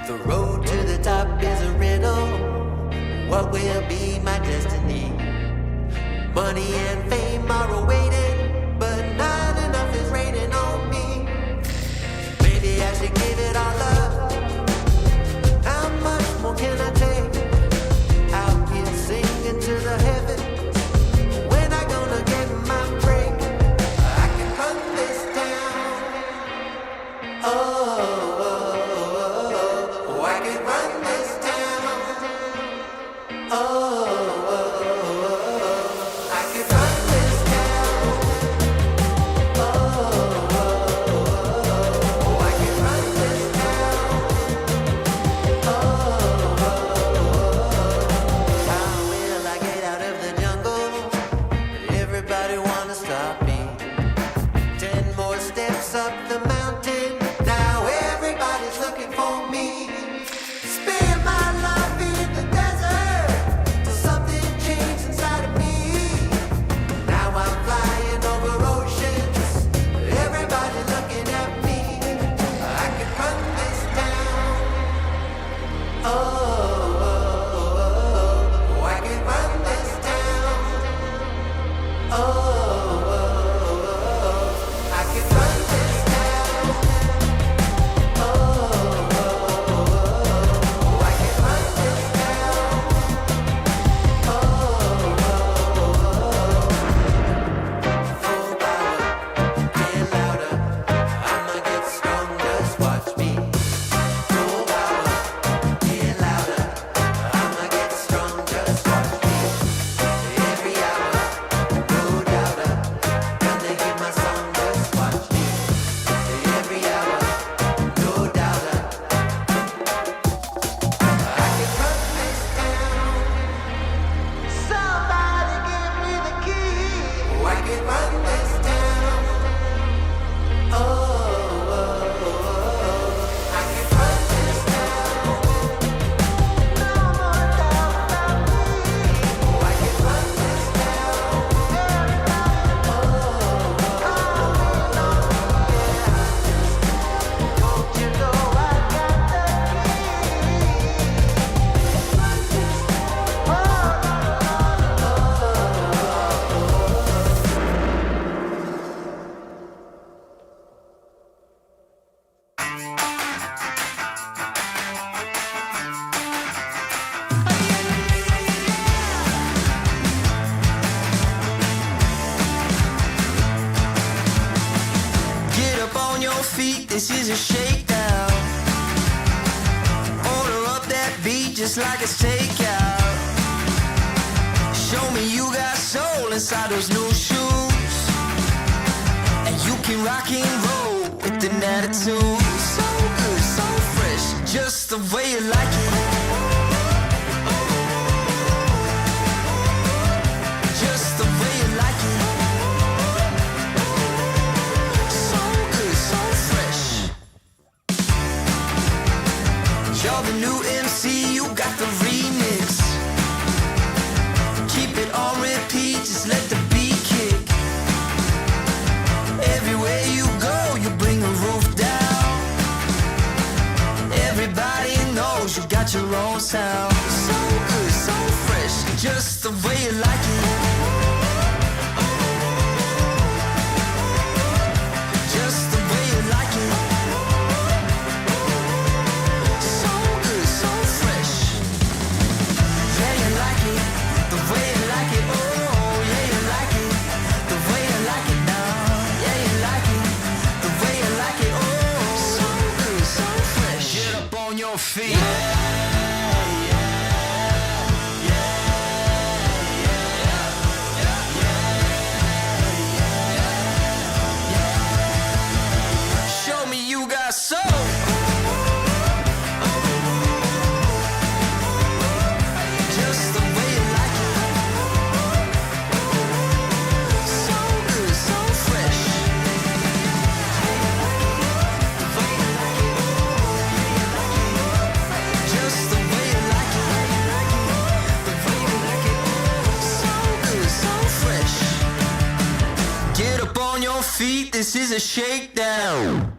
The road to the top is a riddle. What will be my destiny? Money and fame are awaiting, but not enough is raining on me. Maybe I should give it all up. How much more can I take? Out here singing to the heavens. When I gonna get my break? I can run this town. Oh, I can run this town. Oh, I can run this town. Oh, I can run this town. How will I get out of the jungle? Everybody wanna stop me. 10 more steps up the mountain. Now everybody's looking for me. Spend my life in the desert till something changed inside of me. Now I'm flying over oceans. Everybody looking at me. I can run this town. Oh, I can run this town. Oh, I can run this town. Oh, I can run this town. Full power, get louder. I'ma get strong, just watch me. Full power, get louder. I'ma get strong, just watch me. Every hour, no doubter. Gonna hear my song, just watch me. Every hour, no doubter. I can run this town. Somebody give me the key. Oh, I can run this town. Oh, I can run this town. No more doubt about me. Oh, I can run this town. Don't you know I got the Get up on your feet, this is a shakedown. Order up that beat just like it's takeout. Show me you got soul inside those new shoes. And you can rock and roll with an attitude. So good, so fresh, just the way you like it. Just the way you like it. So good, so fresh. You're the new MC, you got the remix. Keep it on repeat, just let the beat kick. Everywhere you go, you bring the roof down. Everybody knows you got your own sound. So good, so fresh, just the way you like it. Just the way you like it. So good, so fresh. Yeah, you like it, the way you like it. Oh, yeah, you like it, the way you like it now. Yeah, you like it, the way you like it. Oh, so good, so fresh. Get up on your feet. Show me you got soul. Just the way you like it. So good, so fresh. Just the way you like it. The way you like it. So good, so fresh. Get up on your feet, this is a shakedown.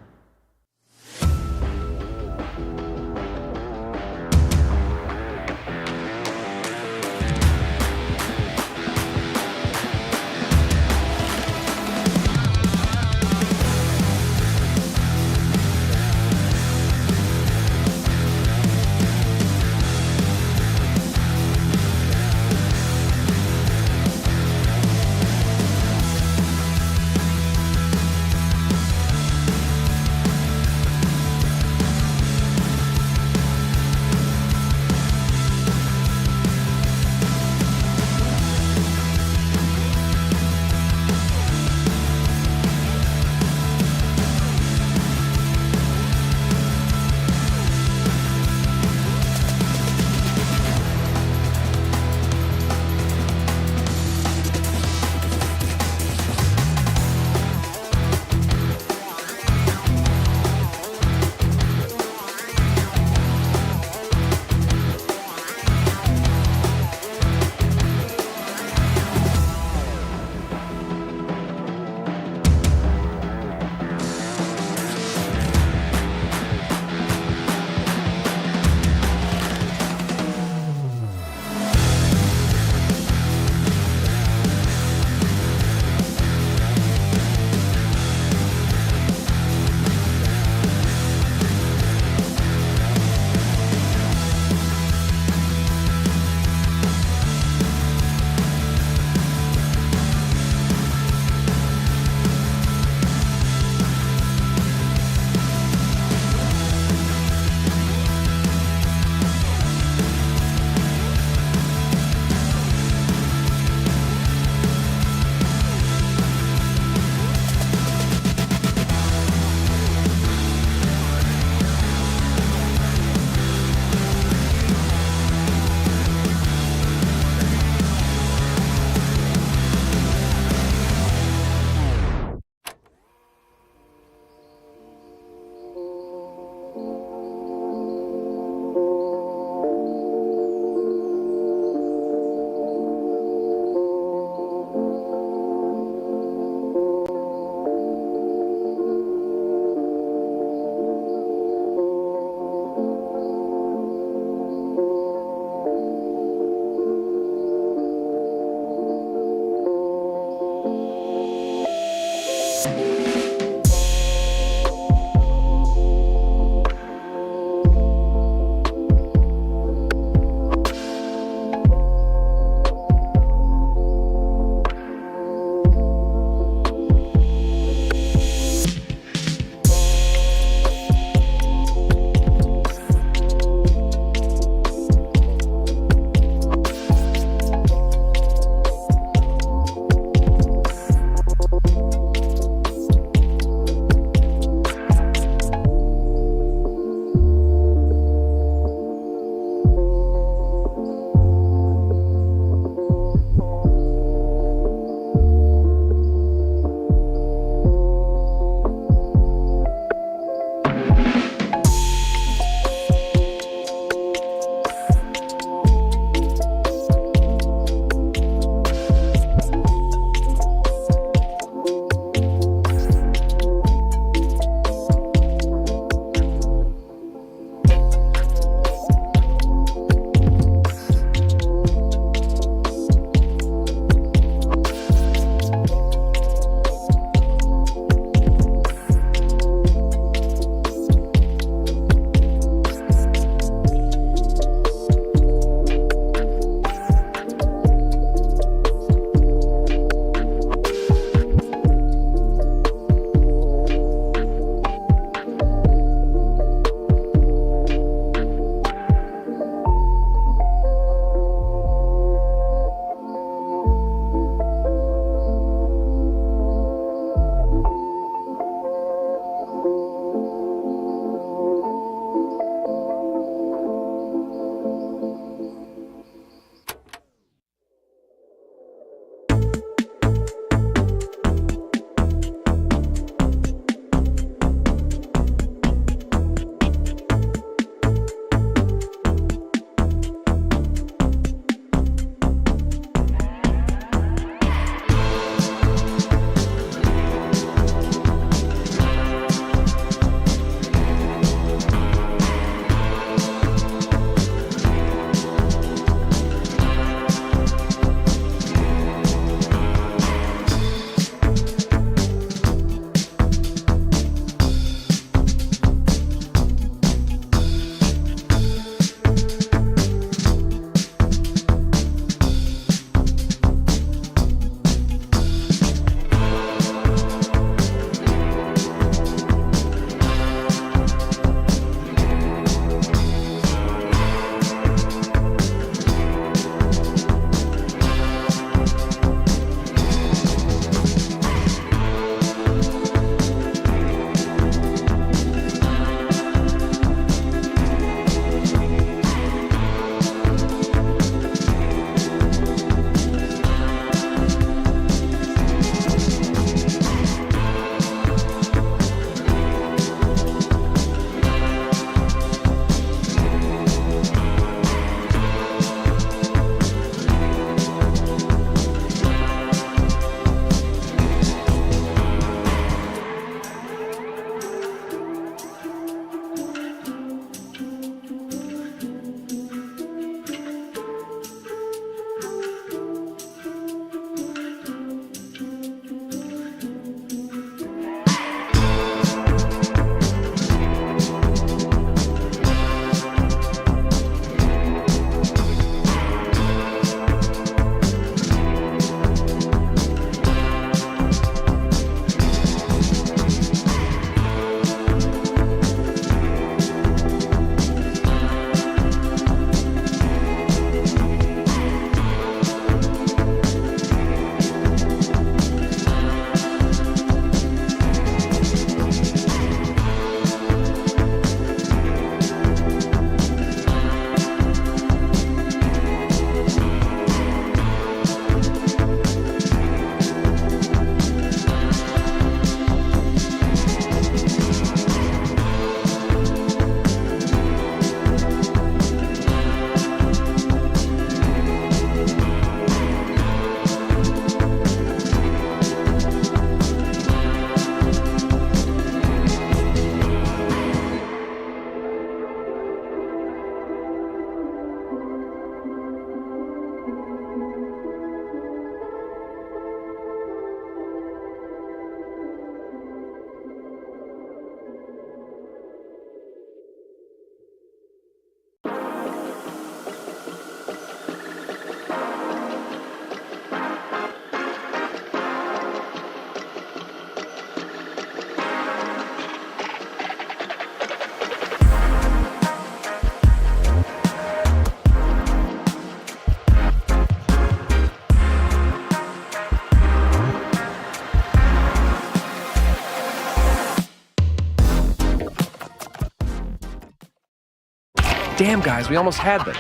Damn, guys, we almost had this.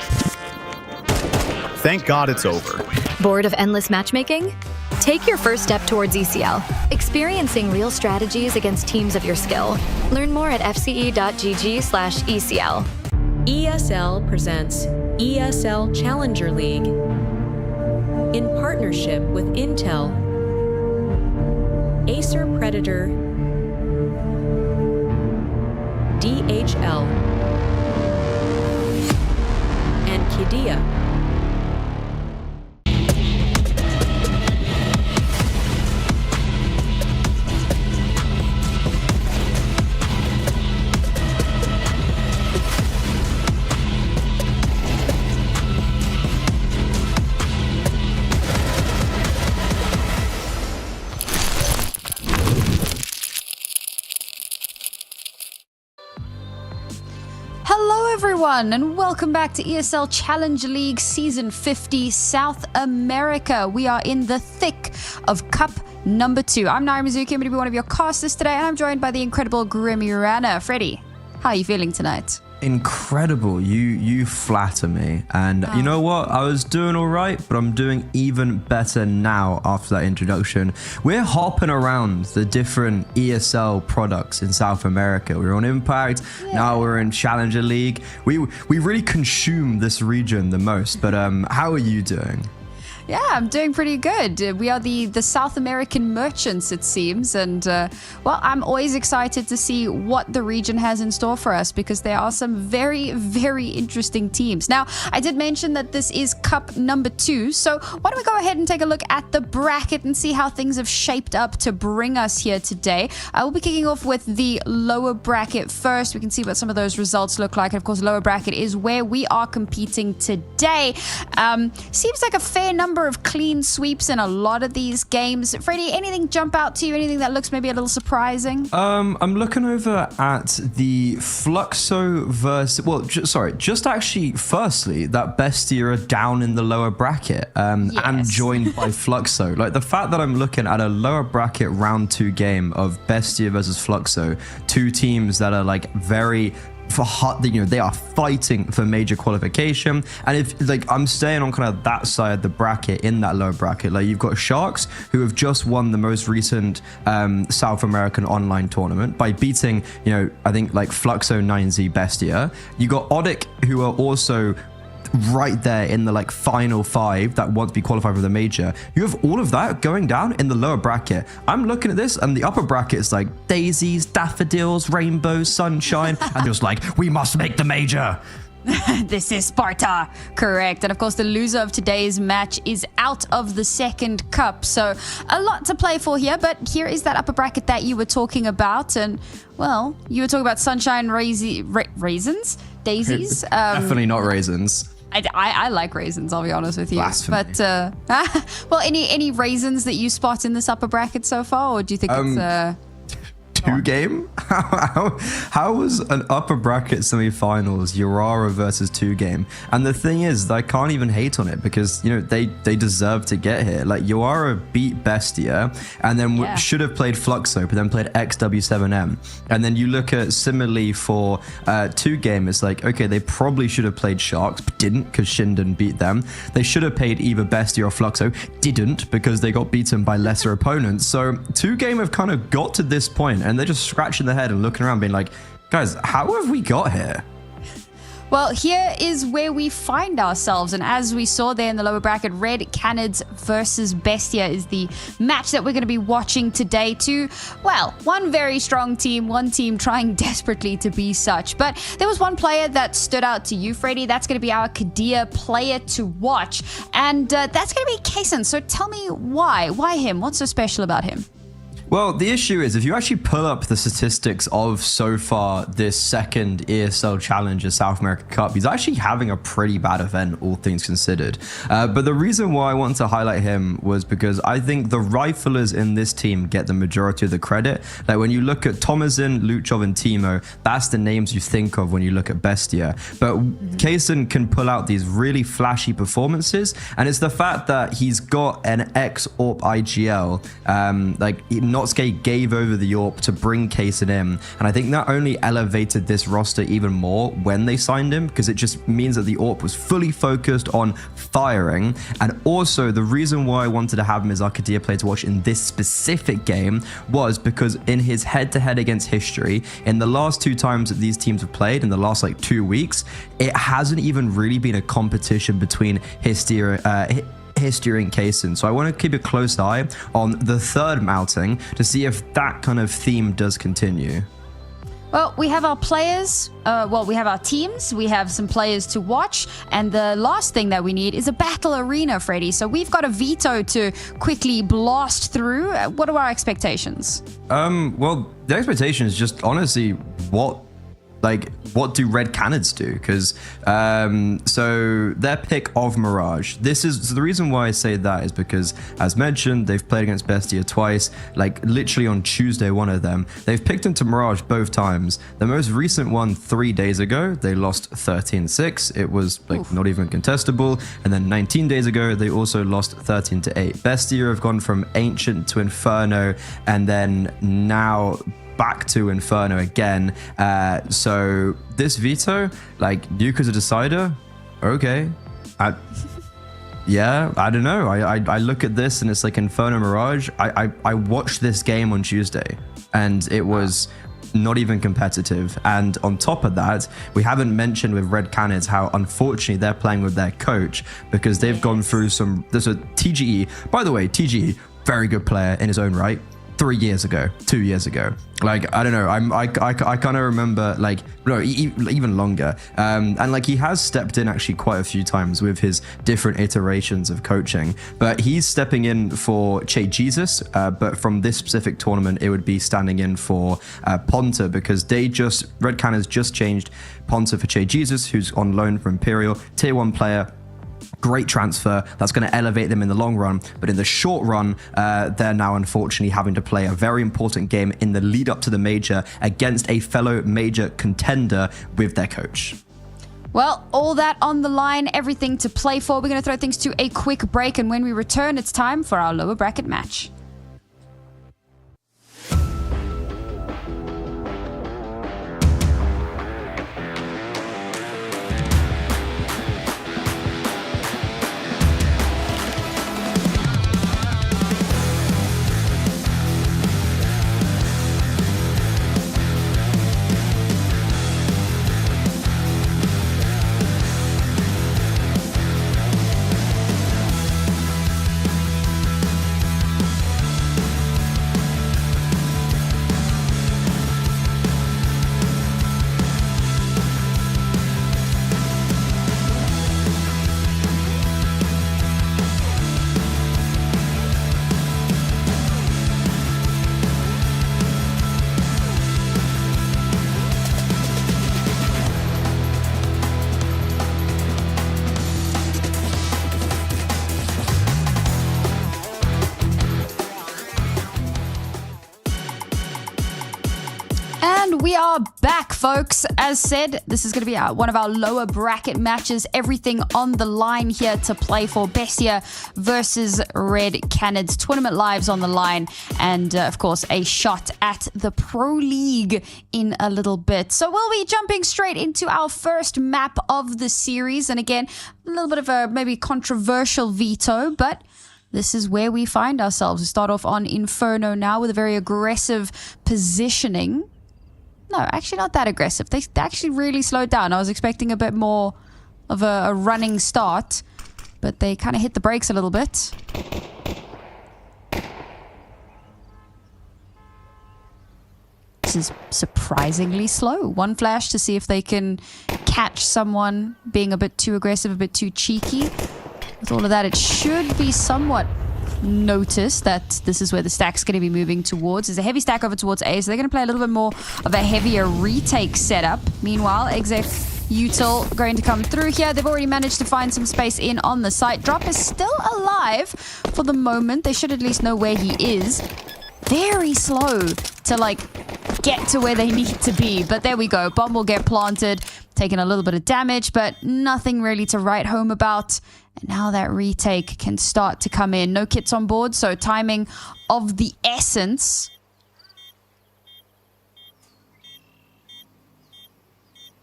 Thank God it's over. Bored of endless matchmaking? Take your first step towards ECL, experiencing real strategies against teams of your skill. Learn more at fce.gg/ECL. ESL presents ESL Challenger League in partnership with Intel, Acer Predator, DHL, and Kidia. Hello everyone and welcome back to ESL Challenger League Season 50 South America. We are in the thick of Cup number 2. I'm Naira Mizuki, I'm going to be one of your casters today, and I'm joined by the incredible Grimirana. Freddie, how are you feeling tonight? Incredible. You flatter me, and you know what, I was doing all right, but I'm doing even better now after that introduction. We're hopping around the different ESL products in South America. We were on Impact, now we're in Challenger League. We really consume this region the most, but how are you doing? Yeah, I'm doing pretty good. We are the South American merchants, it seems. And, well, I'm always excited to see what the region has in store for us, because there are some very, very interesting teams. Now, I did mention that this is Cup number 2. So why don't we go ahead and take a look at the bracket and see how things have shaped up to bring us here today. I will be kicking off with the lower bracket first. We can see what some of those results look like. And, of course, lower bracket is where we are competing today. Seems like a fair number of clean sweeps in a lot of these games. Freddie, anything jump out to you? Anything that looks maybe a little surprising? I'm looking over at the Fluxo versus, well, just actually, firstly, that Bestia are down in the lower bracket and joined by Fluxo. Like, the fact that I'm looking at a lower bracket round 2 game of Bestia versus Fluxo, 2 teams that are like very they are fighting for major qualification. And if like I'm staying on kind of that side of the bracket, in that lower bracket, like you've got Sharks, who have just won the most recent South American online tournament by beating, I think like Fluxo 9Z Bestia. You got Odic, who are also right there in the like final 5 that want to be qualified for the major. You have all of that going down in the lower bracket. I'm looking at this, and the upper bracket is like daisies, daffodils, rainbows, sunshine, and just like, we must make the major. This is Sparta. Correct. And of course, the loser of today's match is out of the second cup. So a lot to play for here. But here is that upper bracket that you were talking about. And, well, you were talking about sunshine, raisins, daisies. Definitely not raisins. I like raisins, I'll be honest with you. Blasphemy. But, well, any raisins that you spot in this upper bracket so far? Or do you think it's... 2 game? How was an upper bracket semi-finals Urara versus 2 game? And the thing is, I can't even hate on it, because they deserve to get here. Like, Urara beat Bestia and then should have played Fluxo, but then played XW7M. And then you look at similarly for 2 game, it's like, okay, they probably should have played Sharks, but didn't, because Shinden beat them. They should have played either Bestia or Fluxo, didn't, because they got beaten by lesser opponents. So 2 game have kind of got to this point, and they're just scratching their head and looking around being like, guys, how have we got here? Well, here is where we find ourselves. And as we saw there in the lower bracket, Red Canids versus Bestia is the match that we're going to be watching today too. Well, one very strong team, one team trying desperately to be such. But there was one player that stood out to you, Freddie. That's going to be our Kidia player to watch. And that's going to be Kason. So tell me why. Why him? What's so special about him? Well, the issue is, if you actually pull up the statistics of so far this second ESL Challenger South America Cup, he's actually having a pretty bad event, all things considered. But the reason why I want to highlight him was because I think the riflers in this team get the majority of the credit. Like, when you look at Tomazin, Luchov, and Timo, that's the names you think of when you look at Bestia. But Kason can pull out these really flashy performances, and it's the fact that he's got an ex-AWP IGL, like Notsuke gave over the AWP to bring Kaysen in. And I think that only elevated this roster even more when they signed him, because it just means that the AWP was fully focused on firing. And also the reason why I wanted to have him as our Kadia player to watch in this specific game was because in his head-to-head against History, in the last 2 times that these teams have played, in the last like 2 weeks, it hasn't even really been a competition between History and Kaysen. So I want to keep a close eye on the third outing to see if that kind of theme does continue. Well, we have our players, we have our teams, we have some players to watch, and the last thing that we need is a battle arena, Freddie. So we've got a Veto to quickly blast through. What are our expectations? Well, the expectation is just honestly what do Red Canids do? Because so their pick of Mirage. This is so the reason why I say that is because, as mentioned, they've played against BESTIA twice. Like literally on Tuesday, one of them they've picked into Mirage both times. The most recent one 3 days ago, they lost 13-6. It was like not even contestable. And then 19 days ago, they also lost 13-8. BESTIA have gone from Ancient to Inferno, and then now back to Inferno again. So this Veto, like, Nuke as a decider, okay. I don't know. I look at this and it's like Inferno Mirage. I watched this game on Tuesday and it was not even competitive. And on top of that, we haven't mentioned with Red Canids how unfortunately they're playing with their coach, because they've gone through there's a TGE. By the way, TGE, very good player in his own right. 2 years ago. Like, I don't know. I kind of remember, like, no, even longer. And like, he has stepped in actually quite a few times with his different iterations of coaching, but he's stepping in for Che Jesus. But from this specific tournament, it would be standing in for Ponta, because Red Canids just changed Ponta for Che Jesus, who's on loan from Imperial, tier 1 player. Great transfer that's going to elevate them in the long run, but in the short run, they're now unfortunately having to play a very important game in the lead up to the major against a fellow major contender with their coach. Well, all that on the line, everything to play for. We're going to throw things to a quick break, and when we return, it's time for our lower bracket match. We are back, folks. As said, this is going to be one of our lower bracket matches. Everything on the line here to play for. BESTIA versus Red Canids. Tournament lives on the line. And, of course, a shot at the Pro League in a little bit. So we'll be jumping straight into our first map of the series. And again, a little bit of a maybe controversial Veto, but this is where we find ourselves. We start off on Inferno now with a very aggressive positioning. No, actually not that aggressive. They actually really slowed down. I was expecting a bit more of a running start, but they kind of hit the brakes a little bit. This is surprisingly slow. One flash to see if they can catch someone being a bit too aggressive, a bit too cheeky. With all of that, it should be somewhat notice that this is where the stack's going to be moving towards. There's a heavy stack over towards A, so they're going to play a little bit more of a heavier retake setup. Meanwhile, Exec Util going to come through here. They've already managed to find some space in on the site. Drop is still alive for the moment. They should at least know where he is. Very slow to, like, get to where they need to be. But there we go. Bomb will get planted, taking a little bit of damage, but nothing really to write home about. And now that retake can start to come in. No kits on board, so timing of the essence.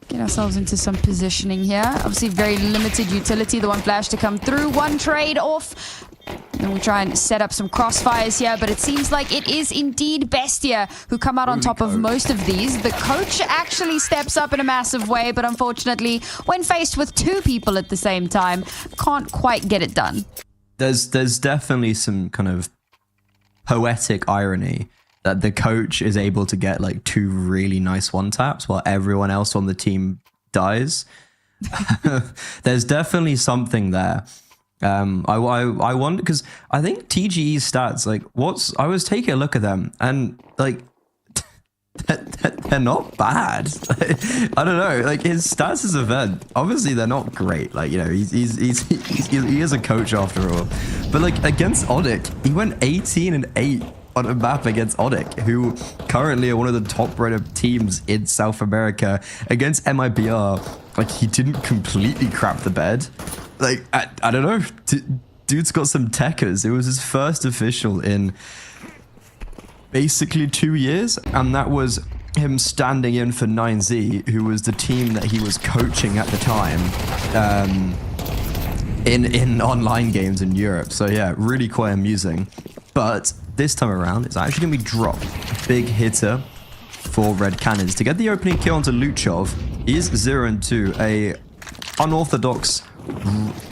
Get ourselves into some positioning here. Obviously, very limited utility. The one flash to come through. One trade off. And we'll try and set up some crossfires here, but it seems like it is indeed Bestia who come out on top of most of these. The coach actually steps up in a massive way, but unfortunately, when faced with two people at the same time, can't quite get it done. There's definitely some kind of poetic irony that the coach is able to get like two really nice one-taps while everyone else on the team dies. There's definitely something there. I wonder, because I think TGE's stats, like, I was taking a look at them and like they're not bad. I don't know, like his stats as a vet, obviously they're not great. Like, you know, he is a coach after all, but like against Odic, he went 18-8 on a map against Odic, who currently are one of the top-rated teams in South America. Against MIBR, like, he didn't completely crap the bed. Like, I don't know. Dude's got some techers. It was his first official in basically 2 years, and that was him standing in for 9Z, who was the team that he was coaching at the time in online games in Europe. So yeah, really quite amusing. But this time around, it's actually going to be dropped. Big hitter for Red Canids to get the opening kill onto Luchov. He is 0-2, a unorthodox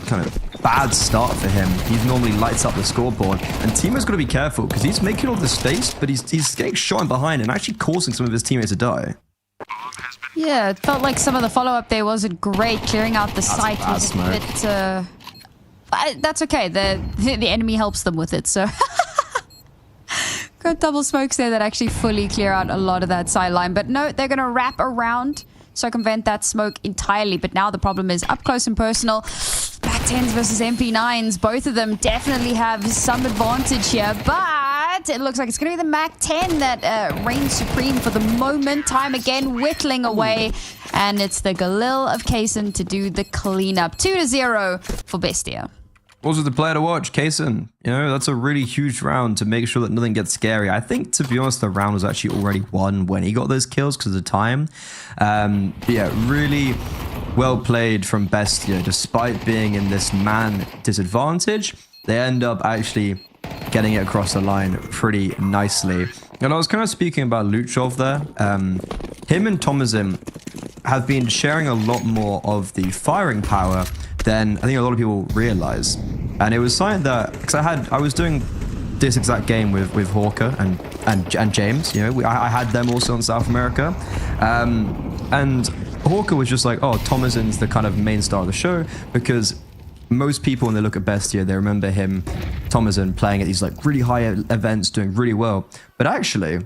kind of bad start for him. He normally lights up the scoreboard, and Timo's got to be careful because he's making all the space, but he's getting shot in behind and actually causing some of his teammates to die. Yeah, it felt like some of the follow-up there wasn't great. Clearing out the site was a bit... but that's okay. The enemy helps them with it, so... Got double smokes there that actually fully clear out a lot of that sideline. But no, they're going to wrap around, circumvent that smoke entirely. But now the problem is up close and personal. Back 10s versus MP9s. Both of them definitely have some advantage here. But it looks like it's going to be the Mac 10 that reigns supreme for the moment. Time again whittling away. And it's the Galil of Kaysen to do the cleanup. 2-0 for Bestia. Also, the player to watch, Kaysen. You know, that's a really huge round to make sure that nothing gets scary. I think, to be honest, the round was actually already won when he got those kills because of the time. But yeah, really well played from Bestia. Despite being in this man disadvantage, they end up actually getting it across the line pretty nicely. And I was kind of speaking about Luchov there. Him and Tomazin have been sharing a lot more of the firing power than I think a lot of people realize. And it was something that, because I was doing this exact game with Hawker and James, you know, I had them also in South America. And Hawker was just like, oh, Thomasin's the kind of main star of the show, because most people, when they look at Bestia, they remember him, Thomasin, playing at these like really high events, doing really well. But actually,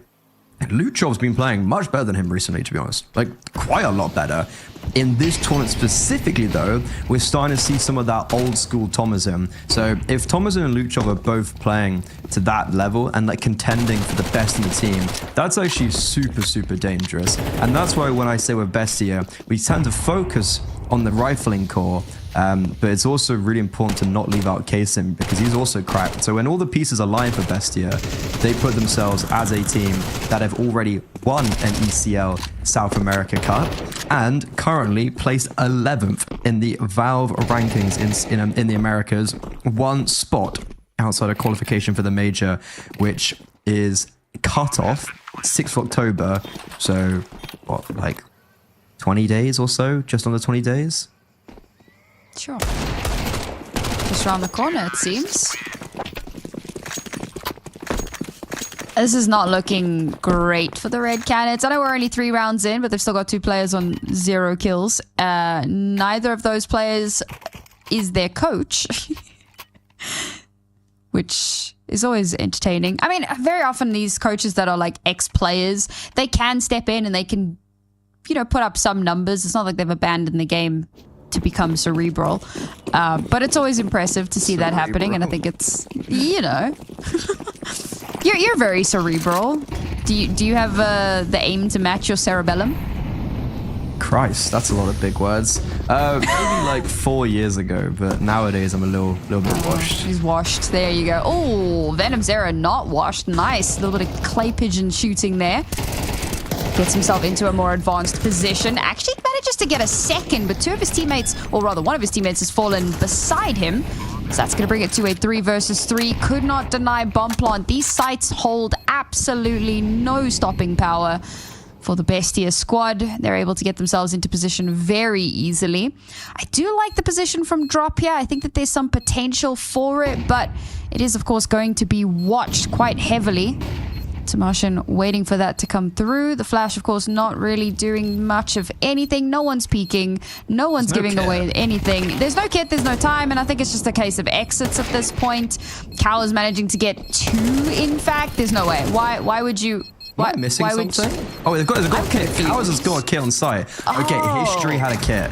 Luchov's been playing much better than him recently, to be honest. Like, quite a lot better. In this tournament specifically, though, we're starting to see some of that old school Thomasin. So if Thomasin and Luchov are both playing to that level and like contending for the best in the team, that's actually super, super dangerous. And that's why when I say with Bestia, we tend to focus on the rifling core. But it's also really important to not leave out Kaysen because he's also cracked. So when all the pieces align for Bestia, they put themselves as a team that have already won an ECL South America Cup and currently placed 11th in the Valve rankings in the Americas, one spot outside of qualification for the major, which is cut off 6th of October. So what, like 20 days or so, just under 20 days? Sure. Just around the corner, it seems. This is not looking great for the Red Canids. I know we're only 3 rounds in, but they've still got 2 players on 0 kills. Neither of those players is their coach, which is always entertaining. I mean, very often these coaches that are like ex-players, they can step in and they can, you know, put up some numbers. It's not like they've abandoned the game to become cerebral, but it's always impressive to see that happening, and I think it's, you know, you're very cerebral. Do you have the aim to match your cerebellum? Christ, that's a lot of big words. Maybe like 4 years ago, but nowadays I'm a little bit washed. He's washed. There you go. Oh, Venom Zero not washed. Nice. A little bit of clay pigeon shooting there. Gets himself into a more advanced position. Actually manages to get a second, but two of his teammates, or rather one of his teammates, has fallen beside him. So that's going to bring it to a 3 versus 3. Could not deny bomb plant. These sites hold absolutely no stopping power for the Bestia squad. They're able to get themselves into position very easily. I do like the position from drop here. I think that there's some potential for it, but it is, of course, going to be watched quite heavily. Tamashin waiting for that to come through. The flash, of course, not really doing much of anything. No one's peeking. No one's giving away anything. There's no kit, there's no time, and I think it's just a case of exits at this point. Cow is managing to get 2, in fact. There's no way. Why would you... Am I missing something? Oh, they've got a kit. Cows has got a kit on site. Okay, History had a kit.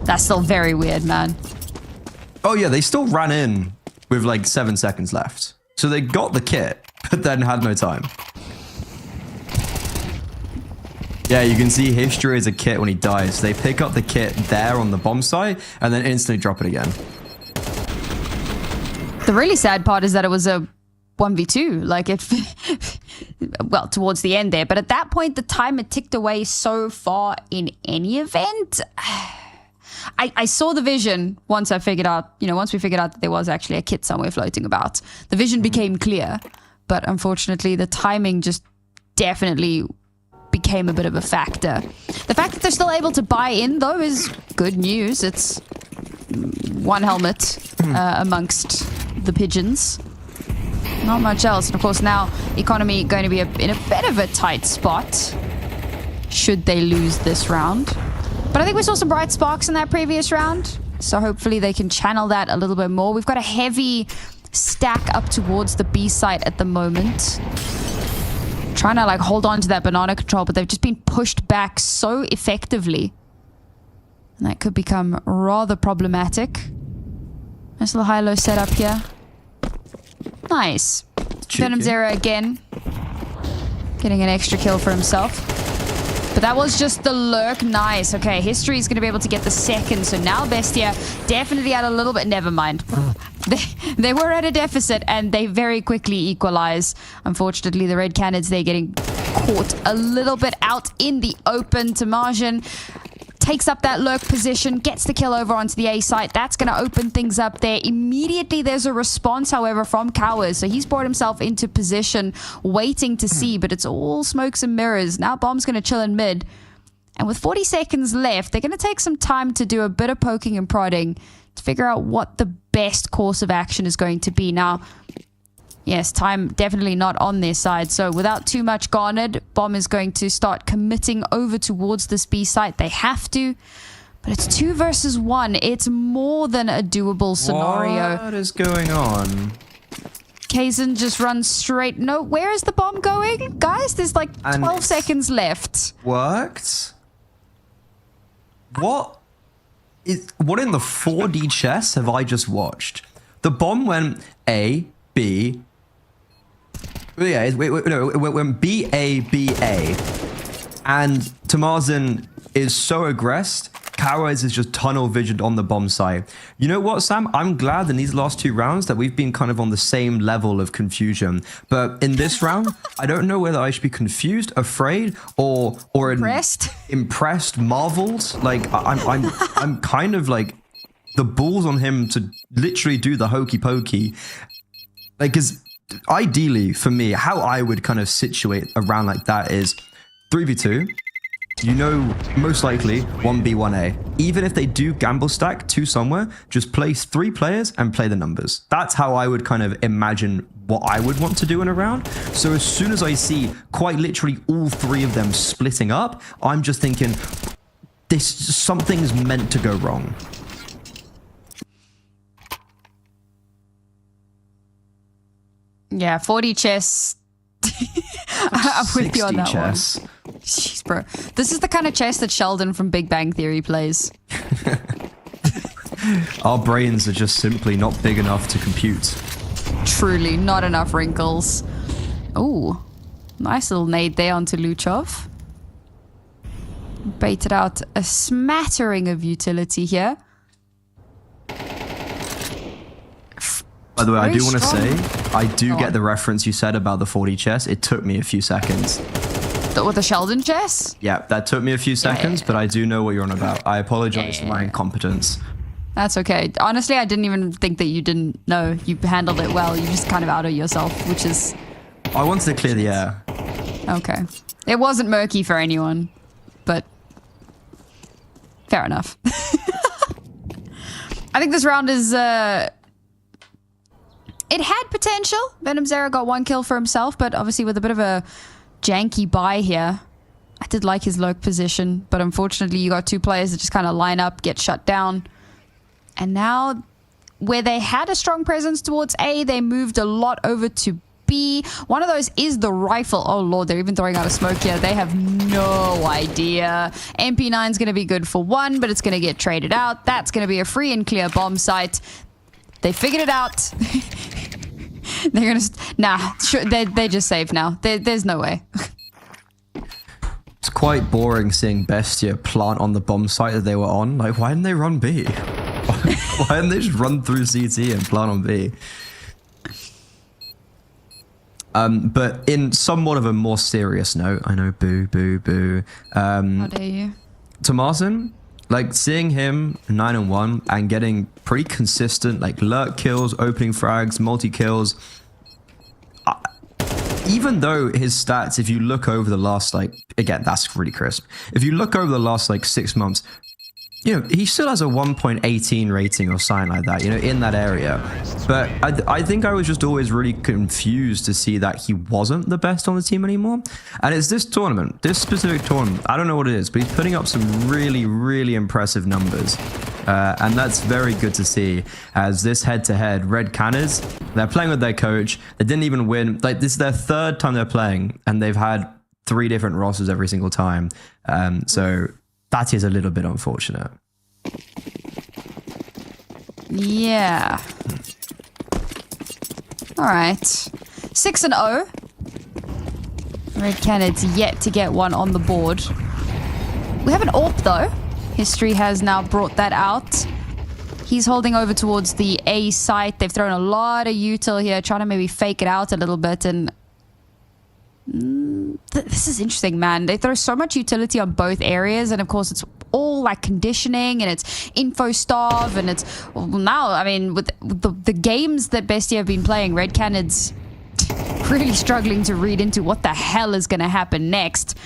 That's still very weird, man. Oh, yeah, they still ran in with like 7 seconds left. So they got the kit, but then had no time. Yeah, you can see History as a kit when he dies. They pick up the kit there on the bomb site and then instantly drop it again. The really sad part is that it was a 1v2. Like, it... well, towards the end there. But at that point, the time had ticked away so far in any event... I saw the vision once I figured out, once we figured out that there was actually a kit somewhere floating about. The vision became clear, but unfortunately the timing just definitely became a bit of a factor. The fact that they're still able to buy in, though, is good news. It's one helmet amongst the pigeons. Not much else. And of course now, economy going to be in a bit of a tight spot should they lose this round. But I think we saw some bright sparks in that previous round. So hopefully they can channel that a little bit more. We've got a heavy stack up towards the B site at the moment. Trying to like hold on to that banana control, but they've just been pushed back so effectively. And that could become rather problematic. Nice little high-low setup here. Nice. Venom Zero again. Getting an extra kill for himself. But that was just the lurk. Nice. Okay, History is going to be able to get the second. So now Bestia definitely at a little bit... Never mind. They were at a deficit and they very quickly equalize. Unfortunately, the red Canids, they're getting caught a little bit out in the open. Tamarjan takes up that lurk position, gets the kill over onto the A site. That's going to open things up there. Immediately, there's a response, however, from Cowers. So he's brought himself into position, waiting to see, but it's all smokes and mirrors. Now Bomb's going to chill in mid. And with 40 seconds left, they're going to take some time to do a bit of poking and prodding to figure out what the best course of action is going to be. Now, yes, time definitely not on their side. So without too much garnered, Bomb is going to start committing over towards this B site. They have to. But it's 2 versus 1. It's more than a doable scenario. What is going on? Kazan just runs straight. No, where is the bomb going? Guys, there's like 12 seconds left. Worked? What in the 4D chess have I just watched? The bomb went A, B... Yeah, it went B, A, B, A. And Tamarjan is so aggressed. Cowers is just tunnel visioned on the bomb site. You know what, Sam? I'm glad in these last 2 rounds that we've been kind of on the same level of confusion. But in this round, I don't know whether I should be confused, afraid, or impressed, marveled. Like I'm kind of like the balls on him to literally do the hokey pokey. Like, because ideally for me, how I would kind of situate a round like that is 3v2. You know, most likely 1B, 1A. Even if they do gamble stack 2 somewhere, just place 3 players and play the numbers. That's how I would kind of imagine what I would want to do in a round. So as soon as I see quite literally all 3 of them splitting up, I'm just thinking, something's meant to go wrong. Yeah, 40 chess. I'm with you on that chess. one. Jeez, bro. This is the kind of chess that Sheldon from Big Bang Theory plays. Our brains are just simply not big enough to compute. Truly, not enough wrinkles. Ooh, nice little nade there onto Luchov. baited out a smattering of utility here. By the way, I Very do want to strong. say, I do get the reference you said about the 40 chess. It took me a few seconds. With the Sheldon chess? Yeah, that took me a few seconds, but I do know what you're on about. I apologize for my incompetence. That's okay. Honestly, I didn't even think that you didn't know. You handled it well. You just kind of outed yourself, which is... I wanted to clear the air. Okay. It wasn't murky for anyone, but... Fair enough. I think this round is... It had potential. Venom Zera got 1 kill for himself, but obviously with a bit of a janky buy here. I did like his low position, but unfortunately you got 2 players that just kind of line up, get shut down. And now, where they had a strong presence towards A, they moved a lot over to B. One of those is the rifle. Oh lord, they're even throwing out a smoke here. They have no idea. MP9's going to be good for 1, but it's going to get traded out. That's going to be a free and clear bomb site. They figured it out. They're gonna... Nah, sure, they're just safe now. There's no way. It's quite boring seeing Bestia plant on the bomb site that they were on. Like, why didn't they run B? Why didn't they just run through CT and plant on B? But in somewhat of a more serious note, I know, boo, boo, boo. How dare you? To Martin, like seeing him 9-1 and getting pretty consistent, like lurk kills, opening frags, multi kills. Even though his stats, if you look over the last, like, again, that's really crisp. If you look over the last, like, 6 months, you know, he still has a 1.18 rating or something like that, you know, in that area. But I think I was just always really confused to see that he wasn't the best on the team anymore. And it's this tournament, this specific tournament, I don't know what it is, but he's putting up some really, really impressive numbers. And that's very good to see, as this head-to-head, Red Canids, they're playing with their coach. They didn't even win. Like, this is their 3rd time they're playing, and they've had 3 different rosters every single time. So that is a little bit unfortunate. Yeah. All right. 6-0. Red Canids yet to get one on the board. We have an AWP though. History has now brought that out. He's holding over towards the A site. They've thrown a lot of util here, trying to maybe fake it out a little bit. And this is interesting, man. They throw so much utility on both areas, and of course it's all like conditioning and it's info starve, and it's, well, now, I mean, with the games that Bestia have been playing, Red Canids really struggling to read into what the hell is going to happen next.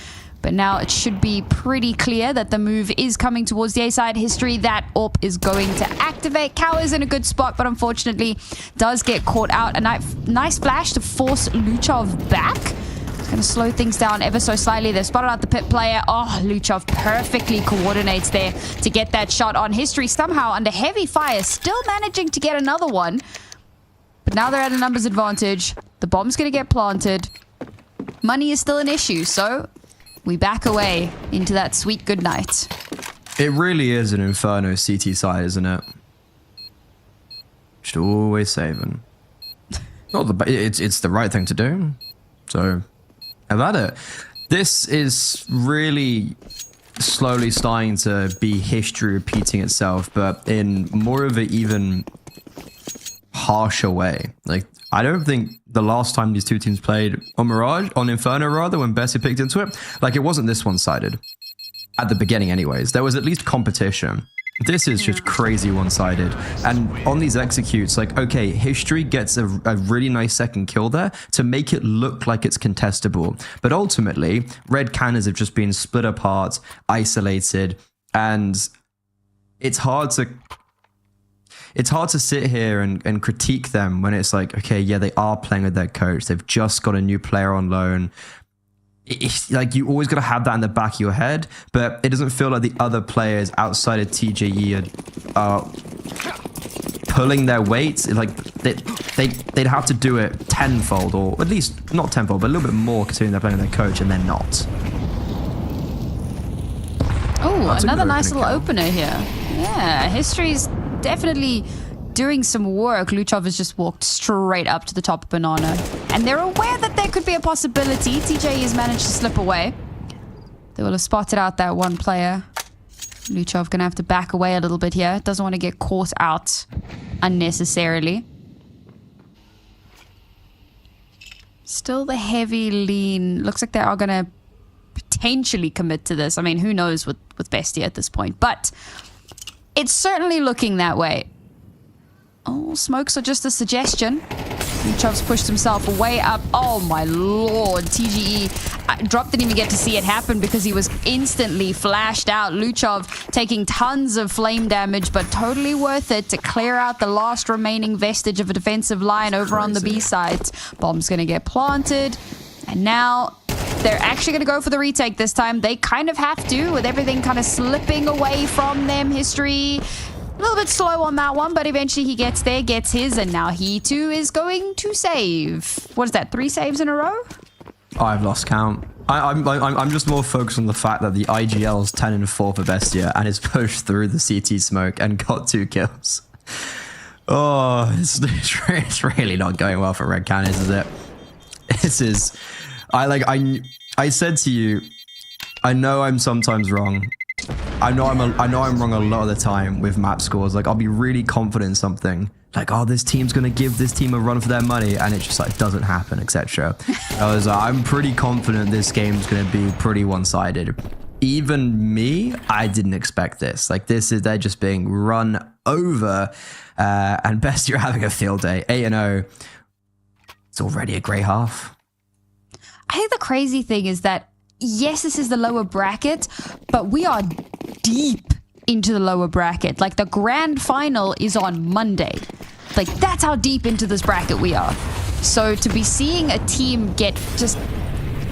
But now it should be pretty clear that the move is coming towards the A side. History, that AWP is going to activate. Cow is in a good spot, but unfortunately does get caught out. A nice flash to force Luchov back. It's going to slow things down ever so slightly. They've spotted out the pit player. Oh, Luchov perfectly coordinates there to get that shot on. History somehow under heavy fire, still managing to get another one. But now they're at a numbers advantage. The bomb's going to get planted. Money is still an issue, so we back away into that sweet good night. It really is an Inferno CT side, isn't it? Should always saving. It's the right thing to do. So, have at it. This is really slowly starting to be history repeating itself, but in more of an even harsher way. Like, I don't think the last time these two teams played on Mirage, on Inferno rather, when Bestia picked into it, like, it wasn't this one-sided. At the beginning anyways. There was at least competition. This is just crazy one-sided. And on these executes, like, okay, History gets a really nice second kill there to make it look like it's contestable. But ultimately, Red Canids have just been split apart, isolated, and it's hard to sit here and critique them when it's like, okay, yeah, they are playing with their coach. They've just got a new player on loan. It's like, you always got to have that in the back of your head, but it doesn't feel like the other players outside of TJE are pulling their weight. Like, they'd have to do it tenfold, or at least not tenfold, but a little bit more, considering they're playing with their coach, and they're not. Oh, another nice little opener here. Yeah, History's definitely doing some work. Luchov has just walked straight up to the top of Banana. And they're aware that there could be a possibility. TJ has managed to slip away. They will have spotted out that one player. Luchov gonna have to back away a little bit here. Doesn't want to get caught out unnecessarily. Still the heavy lean. Looks like they are gonna potentially commit to this. I mean, who knows with BESTIA at this point. But it's certainly looking that way. Oh, smokes are just a suggestion. Luchov's pushed himself way up. Oh my lord, TGE. Drop didn't even get to see it happen because he was instantly flashed out. Luchov taking tons of flame damage, but totally worth it to clear out the last remaining vestige of a defensive line over on the B side. Bomb's gonna get planted. And now they're actually going to go for the retake this time. They kind of have to, with everything kind of slipping away from them. History a little bit slow on that one, but eventually he gets there, gets his, and now he too is going to save. What is that, 3 saves in a row? I've lost count. I'm just more focused on the fact that the IGL's 10-4 for BESTIA and is pushed through the CT smoke and got 2 kills. Oh, it's really not going well for Red Canids, is it? This is... I said to you, I know I'm sometimes wrong. I know I'm wrong a lot of the time with map scores. Like, I'll be really confident in something. Like, oh, this team's gonna give this team a run for their money, and it just like doesn't happen, etc. I'm pretty confident this game's gonna be pretty one-sided. Even me, I didn't expect this. Like, they're just being run over, and BESTIA are having a field day. 8-0. It's already a great half. I think the crazy thing is that, yes, this is the lower bracket, but we are deep into the lower bracket. Like, the grand final is on Monday. Like, that's how deep into this bracket we are. So to be seeing a team get just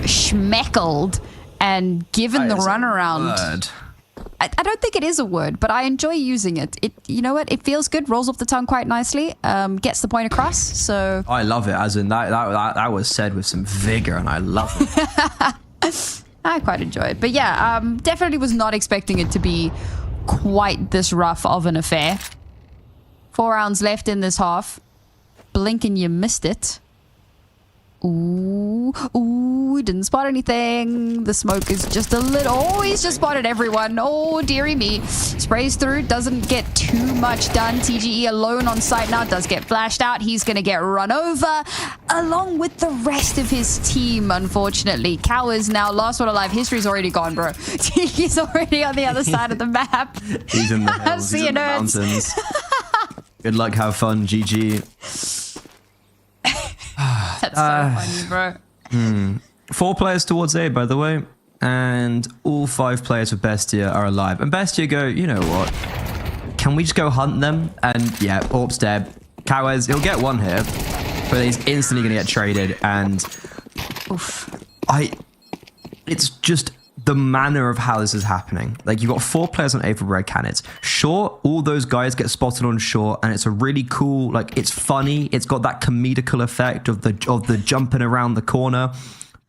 schmeckled and given the runaround... I don't think it is a word, but I enjoy using it. You know what? It feels good, rolls off the tongue quite nicely, gets the point across. So I love it, as in that was said with some vigor, and I love it. I quite enjoy it. But yeah, definitely was not expecting it to be quite this rough of an affair. 4 rounds left in this half. Blink and you missed it. Ooh, didn't spot anything. The smoke is just a little... Oh, he's just spotted everyone. Oh, dearie me. Sprays through, doesn't get too much done. TGE alone on site now, does get flashed out. He's going to get run over, along with the rest of his team, unfortunately. Cow is now last one alive. History's already gone, bro. He's already on the other side of the map. He's in the hills, he's in the mountains. Good luck, have fun, GG. That's so funny, bro. 4 players towards A, by the way, and all 5 players for BESTIA are alive. And BESTIA go, you know what? Can we just go hunt them? And yeah, Orp's dead. Cowes, he'll get 1 here, but he's instantly going to get traded. And it's just the manner of how this is happening. Like, you've got 4 players on A for Red Canids. Sure, all those guys get spotted on short, and it's a really cool, like, it's funny. It's got that comedical effect of the jumping around the corner,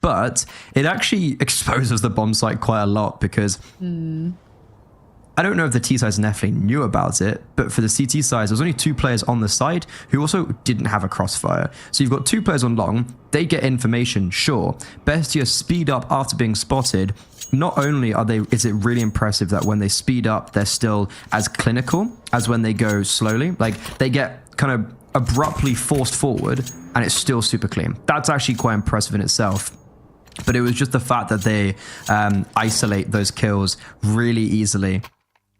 but it actually exposes the bomb site quite a lot because I don't know if the T sides definitely knew about it, but for the CT sides, there's only 2 players on the side who also didn't have a crossfire. So you've got 2 players on long, they get information, sure. BESTIA speed up after being spotted. Not only is it really impressive that when they speed up, they're still as clinical as when they go slowly. Like, they get kind of abruptly forced forward and it's still super clean. That's actually quite impressive in itself. But it was just the fact that they isolate those kills really easily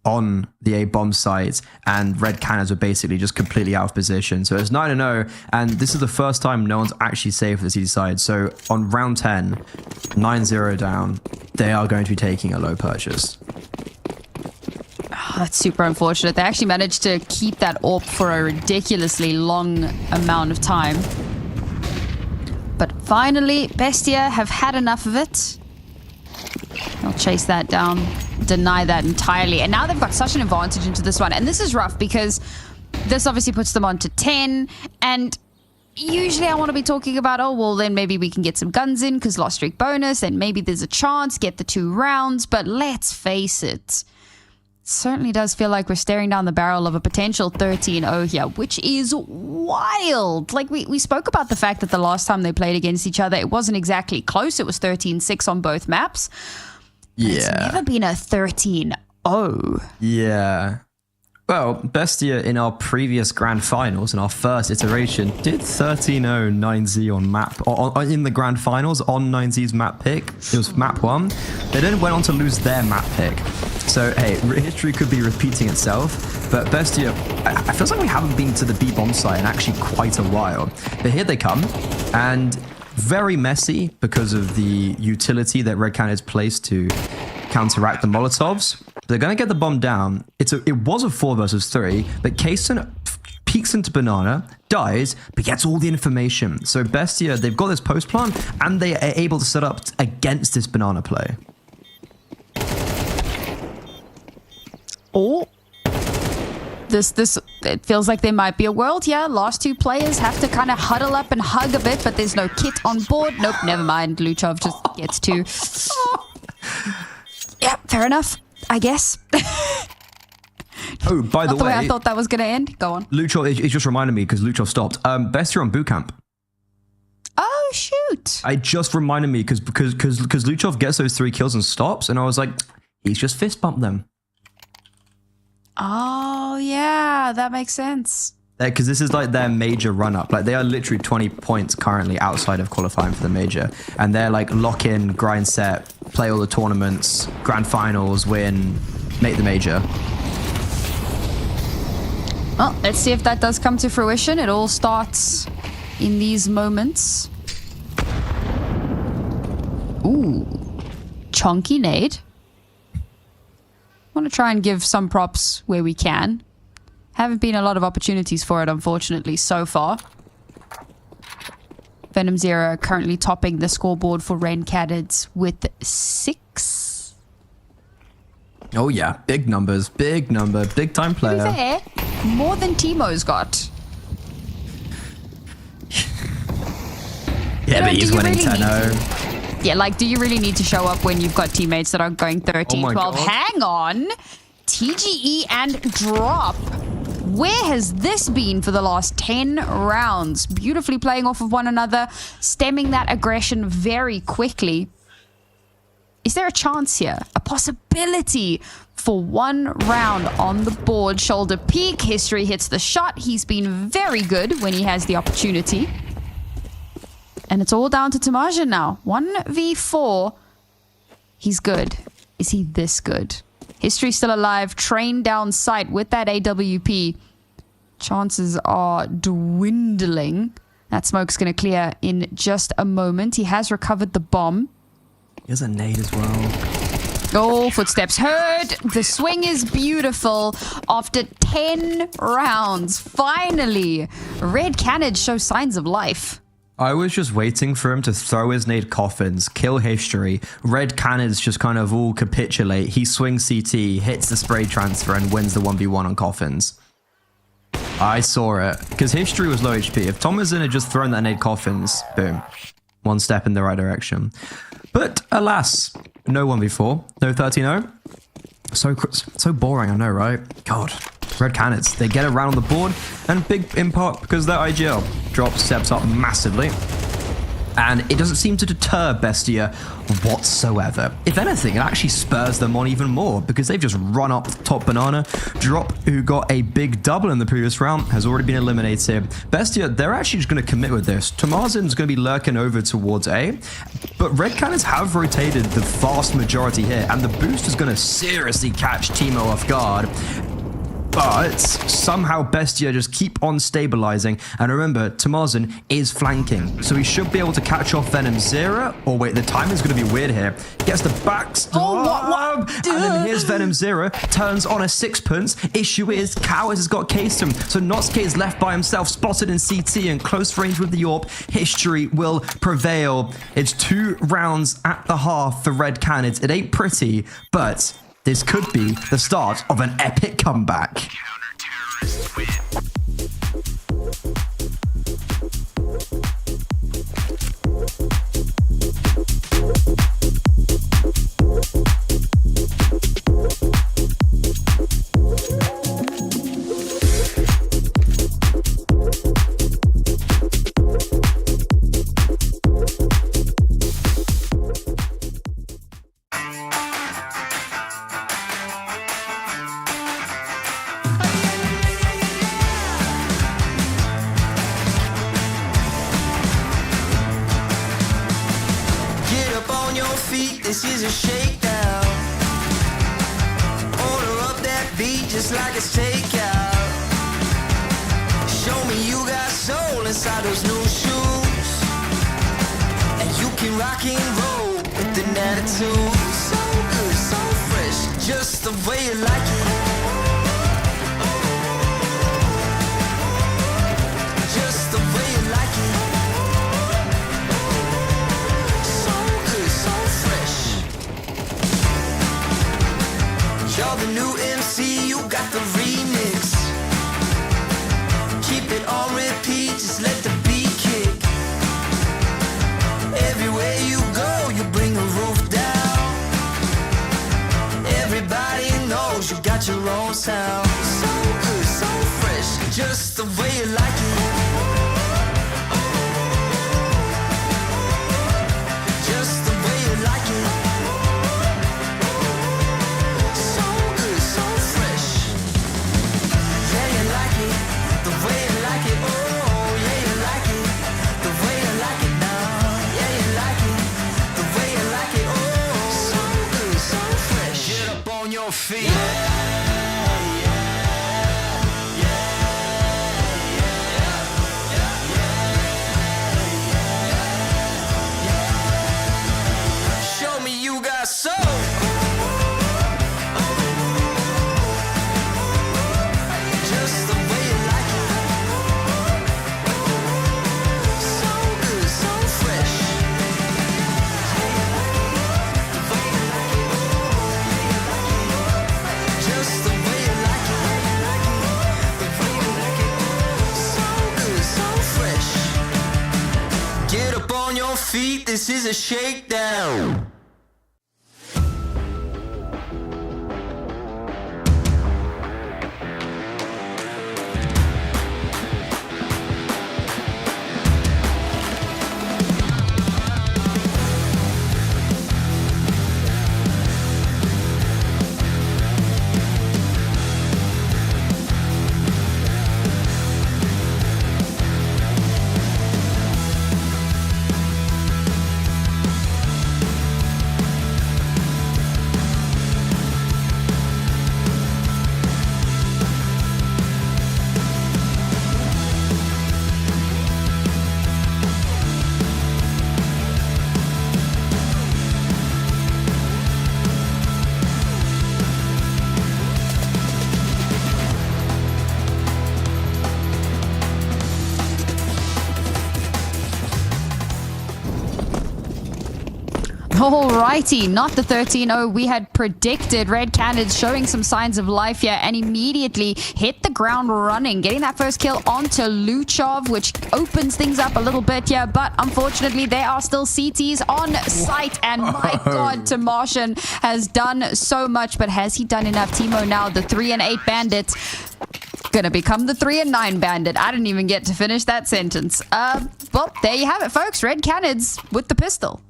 on the A bomb site, and Red Canids are basically just completely out of position. So it's 9-0, and this is the first time no one's actually saved for the CT side. So on round 10, 9-0 down, they are going to be taking a low purchase. Oh, that's super unfortunate. They actually managed to keep that AWP for a ridiculously long amount of time. But finally, BESTIA have had enough of it. I'll chase that down, deny that entirely. And now they've got such an advantage into this one. And this is rough because this obviously puts them on to 10. And usually I want to be talking about, oh, well, then maybe we can get some guns in because lost streak bonus. And maybe there's a chance, get the 2 rounds. But let's face it. Certainly does feel like we're staring down the barrel of a potential 13-0 here, which is wild. Like, we spoke about the fact that the last time they played against each other, it wasn't exactly close. It was 13-6 on both maps. It's Yeah. never been a 13-0. Yeah. Well, Bestia in our previous grand finals, in our first iteration, did 13-0 9Z on map, or in the grand finals on 9Z's map pick. It was map 1. They then went on to lose their map pick. So, hey, history could be repeating itself, but Bestia, I feel like we haven't been to the B-bomb site in actually quite a while. But here they come, and very messy because of the utility that Red Canids placed to counteract the Molotovs. They're going to get the bomb down. It was a 4 versus 3, but Kaysen peeks into Banana, dies, but gets all the information. So Bestia, they've got this post plant, and they are able to set up against this Banana play. Oh. It feels like there might be a world here. Last 2 players have to kind of huddle up and hug a bit, but there's no kit on board. Nope, never mind. Luchov just gets to... Yeah, fair enough, I guess. Oh, by the Not the way I way, thought that was going to end. Go on. Luchov, it just reminded me because Luchov stopped. Bestia on boot camp. Oh, shoot. I just reminded me because Luchov gets those 3 kills and stops, and I was like, he's just fist bumped them. Oh, yeah, that makes sense. Because this is like their major run-up. Like, they are literally 20 points currently outside of qualifying for the major. And they're like lock in, grind set, play all the tournaments, grand finals, win, make the major. Well, let's see if that does come to fruition. It all starts in these moments. Ooh. Chonky nade. Want to try and give some props where we can. Haven't been a lot of opportunities for it, unfortunately, so far. Venom Zero currently topping the scoreboard for Red Canids with 6. Oh yeah, big numbers, big number, big time player. To be fair, more than Timo's got. Yeah, know, but he's do you winning really 10-0. Yeah, like, do you really need to show up when you've got teammates that are going 13, Oh my 12? God. Hang on. TGE and drop. Where has this been for the last 10 rounds? Beautifully playing off of one another, stemming that aggression very quickly. Is there a chance here? A possibility for 1 round on the board. Shoulder peak. History hits the shot. He's been very good when he has the opportunity. And it's all down to Tamaja now. 1v4. He's good. Is he this good? History still alive. Train down sight with that AWP. Chances are dwindling. That smoke's going to clear in just a moment. He has recovered the bomb. He has a nade as well. Oh, footsteps heard. The swing is beautiful. After 10 rounds, finally, Red Canids show signs of life. I was just waiting for him to throw his nade coffins, kill history. Red Canids just kind of all capitulate. He swings CT, hits the spray transfer, and wins the 1v1 on coffins. I saw it. Because history was low HP. If Thomason had just thrown that nade coffins, boom. 1 step in the right direction. But alas, no 1v4, no 13-0. So boring, I know, right? God. Red Canids, they get around on the board, and big in part because their IGL drop steps up massively. And it doesn't seem to deter Bestia whatsoever. If anything, it actually spurs them on even more because they've just run up top Banana. Drop, who got a big double in the previous round, has already been eliminated. Bestia, they're actually just going to commit with this. Tomazin's going to be lurking over towards A, but Red Canids have rotated the vast majority here, and the boost is going to seriously catch Timo off guard. But somehow Bestia just keep on stabilizing. And remember, Tamazin is flanking, so he should be able to catch off Venom Zero. Or wait, the timing's going to be weird here. Gets the backstab, and then here's Venom Zero, turns on a 6-punch. Issue is, Cowards has got cased him, so Nosuke is left by himself, spotted in CT and close range with the AWP. History will prevail. It's 2 rounds at the half for Red Canids. It ain't pretty, but this could be the start of an epic comeback. this is a shakedown. Order up that beat just like it's takeout. Show me you got soul inside those new shoes, and you can rock and roll with an attitude. So good, so fresh, just the way you like it. Just the way you like it. So good, so fresh. You're the new MC, you got the remix. Keep it on repeat, just let the beat kick. Everywhere you go, you bring the roof down. Everybody knows you got your own sound. So good, so fresh, just the way you like it. Just the way you like it. So good, so fresh. Yeah, you like it, the way you like it. Oh, yeah, you like it, the way you like it now. Yeah, you like it, the way you like it. Oh, so good, so fresh. Get up on your feet. Show me you got soul. Just the way you like it. So good, so fresh. The way you like it. Just the way you like it. The way you like it. So good, so fresh. Get up on your feet, this is a shakedown. Alrighty, not the 13-0 we had predicted. Red Canids showing some signs of life here and immediately hit the ground running, getting that first kill onto Luchov, which opens things up a little bit here, but unfortunately there are still CTs on site, and my god, Tamashin has done so much, but has he done enough? Timo now, the 3-8 bandit, gonna become the 3-9 bandit. I didn't even get to finish that sentence. Well, there you have it, folks. Red Canids with the pistol.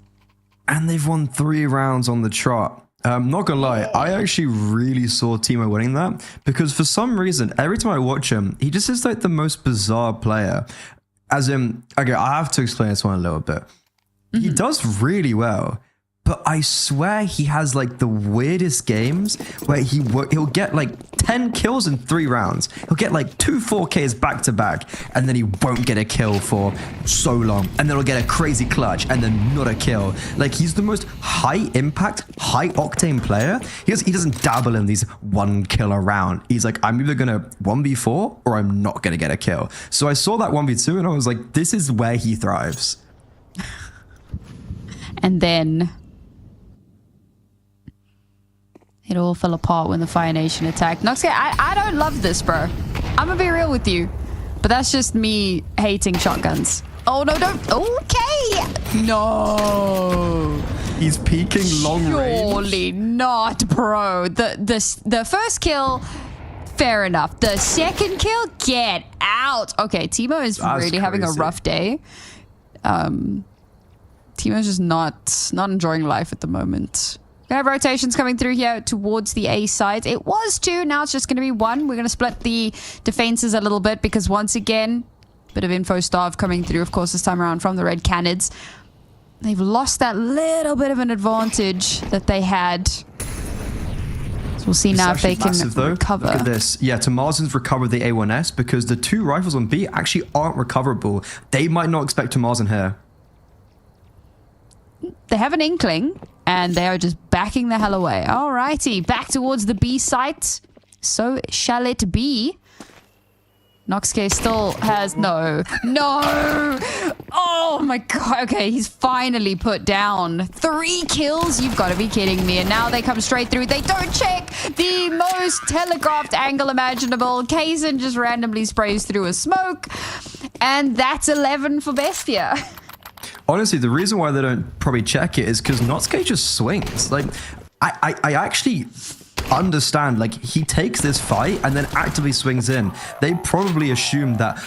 And they've won 3 rounds on the trot. Not gonna lie, I actually really saw Timo winning that, because for some reason, every time I watch him, he just is like the most bizarre player. As in, okay, I have to explain this one a little bit. He does really well, but I swear he has like the weirdest games where he'll get like 10 kills in 3 rounds. He'll get like 2 4Ks back to back, and then he won't get a kill for so long. And then he'll get a crazy clutch and then not a kill. Like, he's the most high impact, high octane player. He doesn't dabble in these 1 kill a round. He's like, I'm either gonna 1v4 or I'm not gonna get a kill. So I saw that 1v2 and I was like, this is where he thrives. And then it all fell apart when the Fire Nation attacked. Noxia, I don't love this, bro. I'm gonna be real with you, but that's just me hating shotguns. Oh, no, don't. Okay. No. He's peeking long range. Surely not, bro. The first kill, fair enough. The second kill, get out. Okay, Timo is really having a rough day. Timo's just not enjoying life at the moment. We have rotations coming through here towards the A side. It was 2, now it's just going to be 1. We're going to split the defenses a little bit because once again, bit of info starve coming through, of course, this time around from the Red Canids. They've lost that little bit of an advantage that they had. So we'll see now if they can recover. Look at this. Yeah, Tomazin's recovered the A1S because the 2 rifles on B actually aren't recoverable. They might not expect Tomazin here. They have an inkling, and they are just backing the hell away. Alrighty, back towards the B site. So shall it be? Noxk still has... No. Oh my god. Okay, he's finally put down 3 kills. You've got to be kidding me. And now they come straight through. They don't check the most telegraphed angle imaginable. Kaysen just randomly sprays through a smoke. And that's 11 for Bestia. Honestly, the reason why they don't probably check it is because Noxk just swings. Like, I actually understand, like, he takes this fight and then actively swings in. They probably assume that,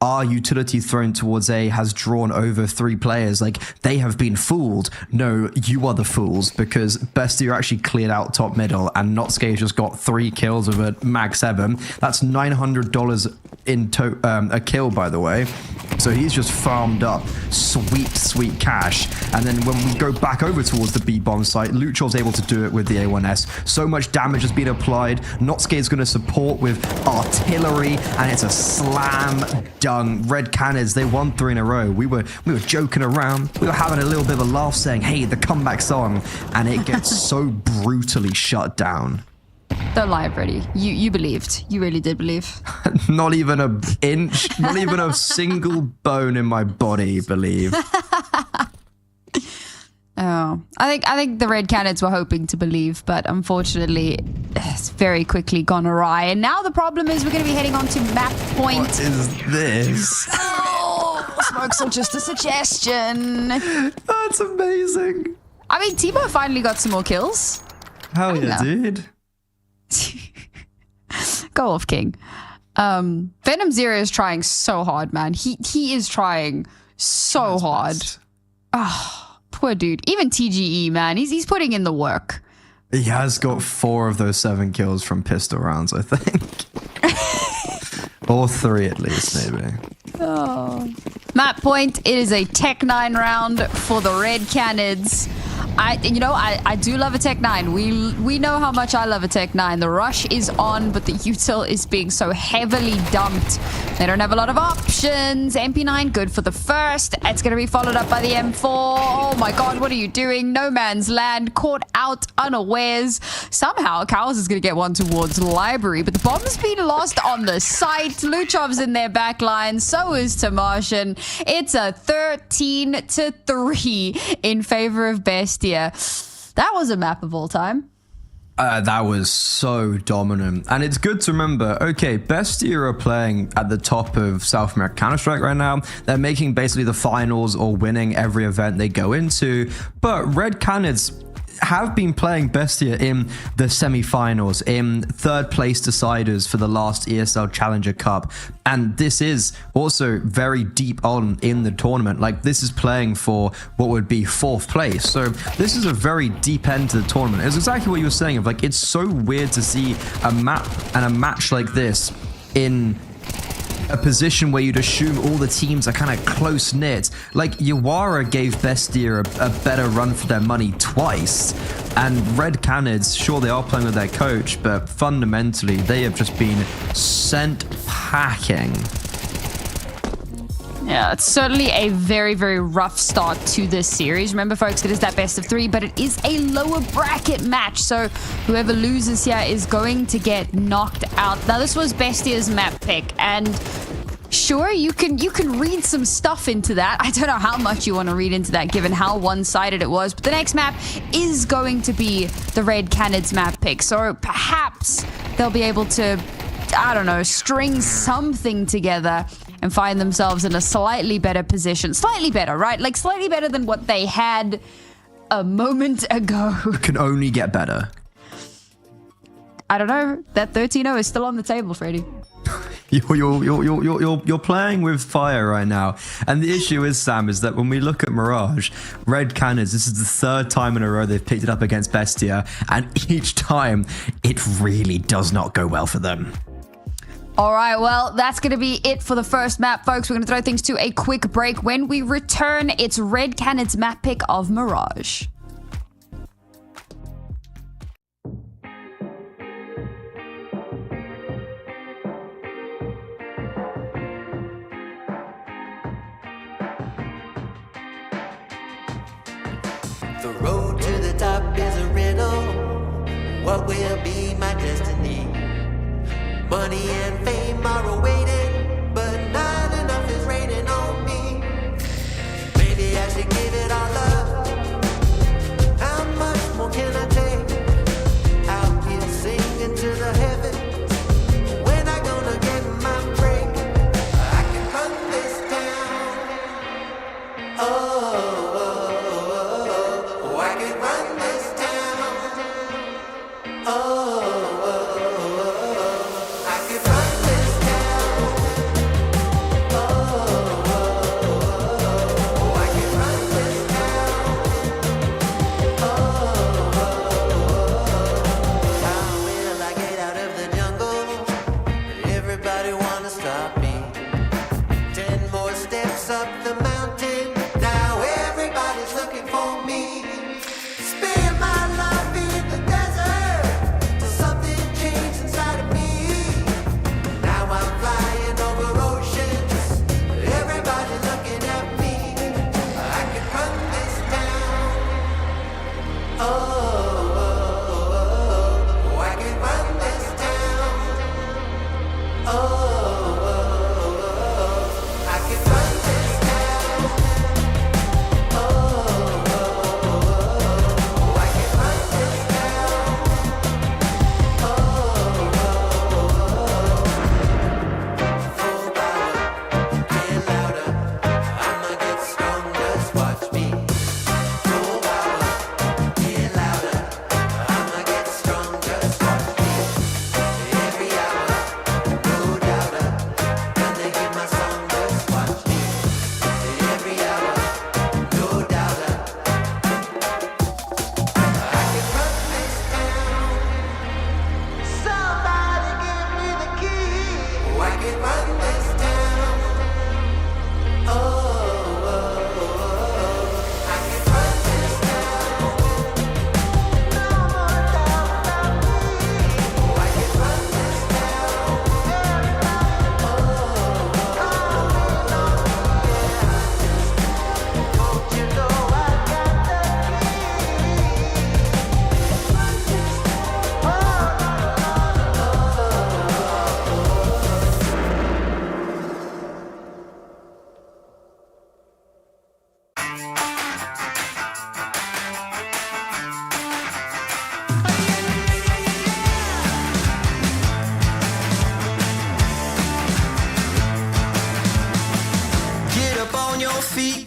our utility thrown towards A has drawn over 3 players. Like, they have been fooled. No, you are the fools, because Bestia actually cleared out top middle and Noxk just got 3 kills with a mag 7. That's $900 in a kill, by the way. So he's just farmed up sweet cash. And then when we go back over towards the B-bomb site, Luchov's able to do it with the A1S. So much damage has been applied. Noxk is going to support with artillery, and it's a slam dunk. Red Canids, they won 3 in a row. We were joking around. We were having a little bit of a laugh saying, hey, the comeback's on. And it gets so brutally shut down. Don't lie, Brady. You believed. You really did believe. Not even an inch, not even a single bone in my body believe. Oh, I think the Red Canids were hoping to believe, but unfortunately, it's very quickly gone awry. And now the problem is we're going to be heading on to map point. What is this? Oh, smokes are just a suggestion. That's amazing. I mean, Timo finally got some more kills. Hell yeah, dude. Go off, King. Venom Zero is trying so hard, man. He is trying so hard. Oh, poor dude. Even TGE, man. He's putting in the work. He has got 4 of those 7 kills from pistol rounds, I think. Or 3 at least, maybe. Oh. Map point. It is a Tech 9 round for the Red Canids. I do love a Tech 9. We know how much I love a Tech 9. The rush is on, but the util is being so heavily dumped. They don't have a lot of options. MP9, good for the first. It's going to be followed up by the M4. Oh my god, what are you doing? No man's land, caught out unawares. Somehow, Cows is going to get one towards Library, but the bomb's been lost on the site. Luchov's in their back line, so is Tamashin. It's a 13-3 in favor of Bestia. That was a map of all time. That was so dominant. And it's good to remember, okay, Bestia are playing at the top of South American Counter-Strike right now. They're making basically the finals or winning every event they go into. But Red Canids have been playing Bestia in the semi-finals, in 3rd place deciders for the last ESL Challenger Cup. And this is also very deep on in the tournament. Like, this is playing for what would be 4th place. So this is a very deep end to the tournament. It's exactly what you were saying of, like, it's so weird to see a map and a match like this in a position where you'd assume all the teams are kind of close-knit. Like, Yawara gave Bestia a better run for their money twice, and Red Canids, sure, they are playing with their coach, but fundamentally they have just been sent packing. Yeah, it's certainly a very, very rough start to this series. Remember, folks, it is that best of 3, but it is a lower bracket match, so whoever loses here is going to get knocked out. Now, this was Bestia's map pick, and sure, you can read some stuff into that. I don't know how much you want to read into that, given how one-sided it was, but the next map is going to be the Red Canids map pick, so perhaps they'll be able to, I don't know, string something together and find themselves in a slightly better position. Slightly better, right? Like, slightly better than what they had a moment ago. It can only get better. I don't know. That 13-0 is still on the table, Freddy. You're playing with fire right now. And the issue is, Sam, is that when we look at Mirage, Red Canids, this is the 3rd time in a row they've picked it up against Bestia, and each time it really does not go well for them. All right, well, that's going to be it for the first map, folks. We're going to throw things to a quick break. When we return, it's Red Canids' map pick of Mirage. The road to the top is a riddle. What will be my destiny? Money and fame are awaiting, but not enough is raining on me. Maybe I should give it all up. How much more can I take? Out here singing to the heavens. When I gonna get my break? I can run this town. Oh, I can run this town. Oh.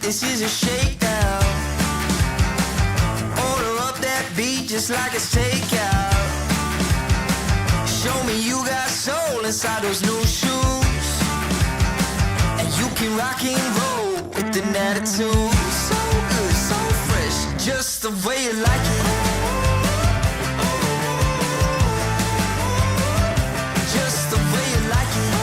This is a shakedown. Order up that beat just like it's takeout. Show me you got soul inside those new shoes, and you can rock and roll with an attitude. So good, so fresh, just the way you like it. Just the way you like it.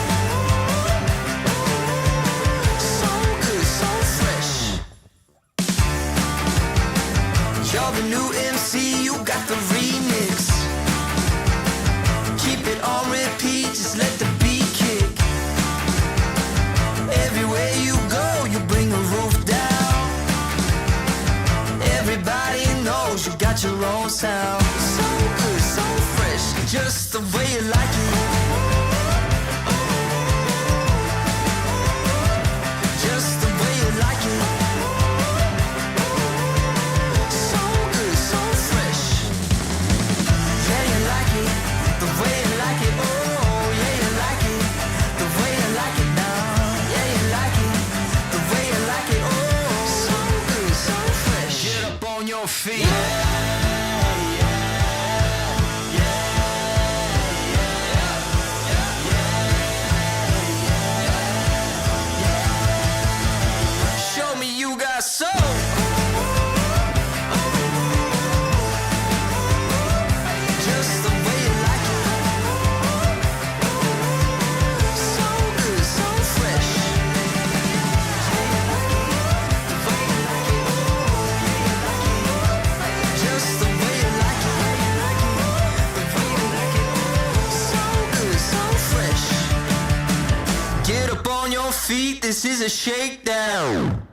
You're the new MC, you got the remix. Keep it on repeat, just let the beat kick. Everywhere you go, you bring the roof down. Everybody knows you got your own sound. So good, so fresh, just the way you like it. Just the way you like it. Feet. Show me you got soul. Just the way you like it. beat, this is a shakedown.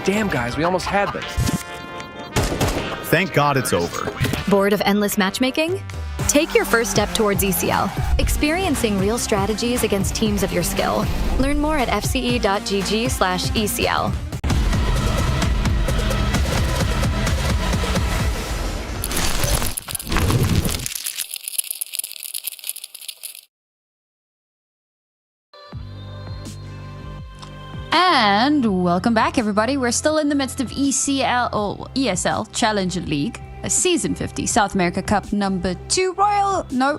Damn, guys, we almost had this. Thank God it's over. Bored of endless matchmaking? Take your first step towards ECL, experiencing real strategies against teams of your skill. Learn more at fce.gg/ECL. And welcome back, everybody. We're still in the midst of ESL Challenger League, a Season 50 South America Cup number 2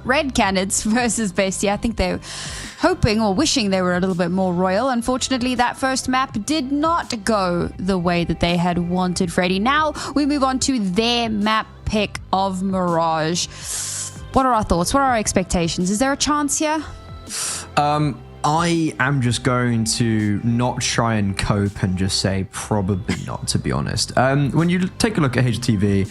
Red Canids versus BESTIA. I think they're hoping or wishing they were a little bit more royal. Unfortunately, that first map did not go the way that they had wanted, Freddy. Now we move on to their map pick of Mirage. What are our thoughts? What are our expectations? Is there a chance here? I am just going to not try and cope and just say probably not, to be honest. When you take a look at HTV,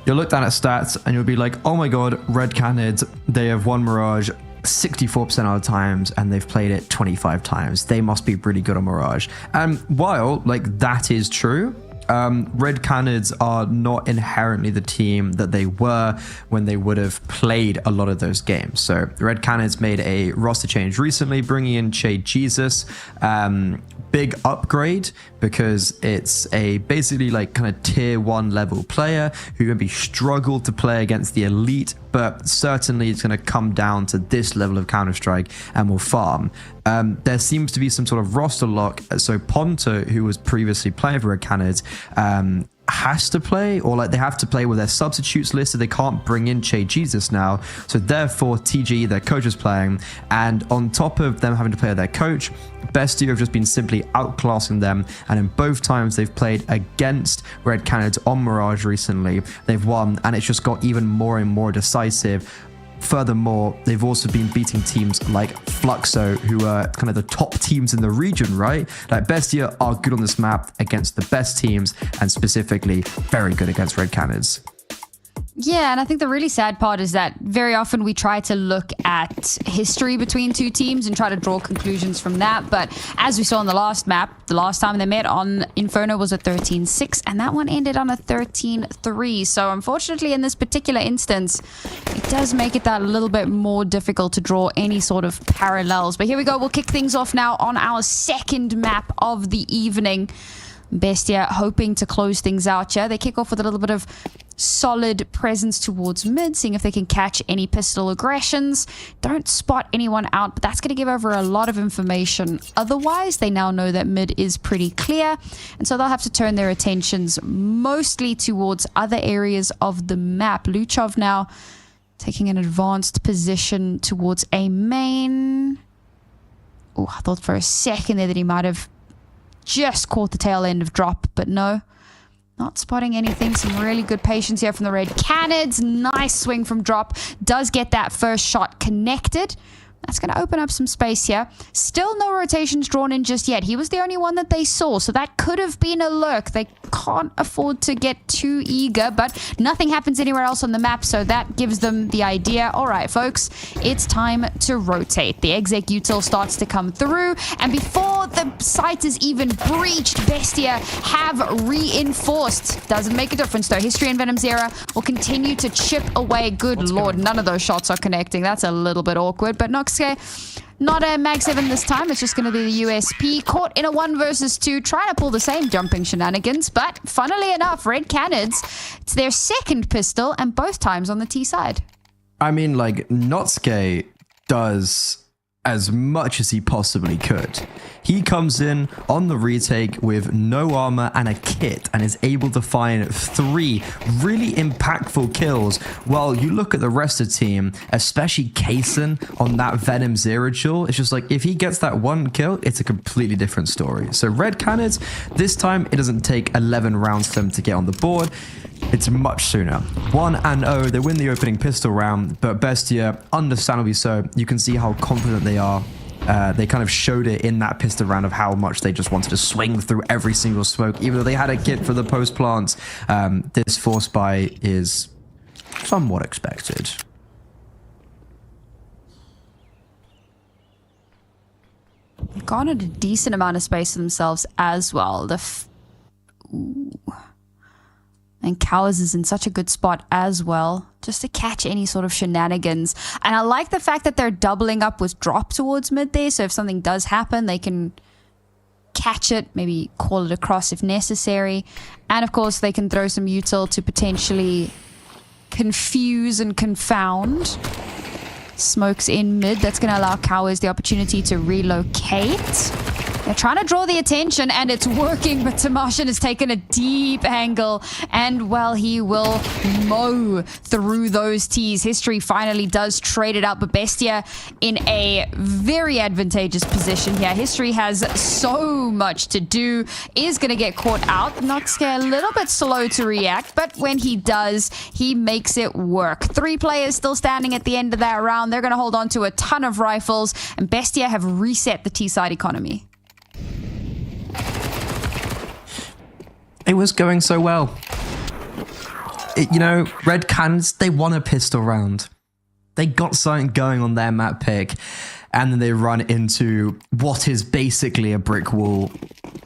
you'll look down at stats and you'll be like, oh my god, Red Canids, they have won Mirage 64% of the times and they've played it 25 times. They must be pretty good on Mirage. And while like that is true, Red Canids are not inherently the team that they were when they would have played a lot of those games. So Red Canids made a roster change recently, bringing in Che Jesus. Big upgrade because it's a basically like kind of tier 1 level player who maybe struggled to play against the elite, but certainly it's going to come down to this level of Counter-Strike and will farm. There seems to be some sort of roster lock. So Ponto, who was previously playing for Red Canids, has to play, or like they have to play with their substitutes list, so they can't bring in Che Jesus now. So therefore TG, their coach, is playing, and on top of them having to play with their coach, BESTIA have just been simply outclassing them, and in both times they've played against Red Canids on Mirage recently, they've won, and it's just got even more and more decisive. Furthermore, they've also been beating teams like Fluxo, who are kind of the top teams in the region, right? Like BESTIA are good on this map against the best teams, and specifically very good against Red Canids. Yeah, and I think the really sad part is that very often we try to look at history between two teams and try to draw conclusions from that. But as we saw in the last map, the last time they met on Inferno was a 13-6, and that one ended on a 13-3. So unfortunately, in this particular instance, it does make it that a little bit more difficult to draw any sort of parallels. But here we go. We'll kick things off now on our second map of the evening. BESTIA hoping to close things out here. They kick off with a little bit of solid presence towards mid, seeing if they can catch any pistol aggressions. Don't spot anyone out, but that's going to give over a lot of information. Otherwise, they now know that mid is pretty clear, and so they'll have to turn their attentions mostly towards other areas of the map. Luchov now taking an advanced position towards A main. Oh, I thought for a second there that he might have just caught the tail end of drop, but no, not spotting anything. Some really good patience here from the Red Canids. Nice swing from drop. Does get that first shot connected. That's going to open up some space here. Still no rotations drawn in just yet. He was the only one that they saw, so that could have been a lurk. They can't afford to get too eager, but nothing happens anywhere else on the map, so that gives them the idea. All right, folks, it's time to rotate. The exec util starts to come through, and before the site is even breached, BESTIA have reinforced. Doesn't make a difference, though. History and Venom's era will continue to chip away. Good lord, none of those shots are connecting. That's a little bit awkward, but Noxke, not a mag 7 this time. It's just going to be the USP. Caught in a 1 versus 2, trying to pull the same jumping shenanigans, but funnily enough, Red Canids, it's their second pistol, and both times on the T side. I mean, like, Notsuke does as much as he possibly could. He comes in on the retake with no armor and a kit and is able to find 3 really impactful kills, while you look at the rest of the team, especially Kaysen on that Venom Zero duel. It's just like, if he gets that 1 kill, it's a completely different story. So Red Canids, this time it doesn't take 11 rounds for them to get on the board. It's much sooner. 1-0, they win the opening pistol round, but BESTIA, understandably so, you can see how confident they are. They kind of showed it in that pistol round of how much they just wanted to swing through every single smoke, even though they had a kit for the post plants. This force buy is somewhat expected. Garnered a decent amount of space for themselves as well. And Cowers is in such a good spot as well, just to catch any sort of shenanigans. And I like the fact that they're doubling up with drop towards mid there, so if something does happen, they can catch it, maybe call it across if necessary. And of course, they can throw some util to potentially confuse and confound. Smokes in mid. That's going to allow Cowers the opportunity to relocate. They're trying to draw the attention, and it's working, but Tamashin has taken a deep angle, and, well, he will mow through those tees. History finally does trade it out, but Bestia in a very advantageous position here. History has so much to do, is going to get caught out. Noxke a little bit slow to react, but when he does, he makes it work. 3 players still standing at the end of that round. They're going to hold on to a ton of rifles, and Bestia have reset the T-side economy. It was going so well. You know, Red Canids, they won a pistol round. They got something going on their map pick, and then they run into what is basically a brick wall.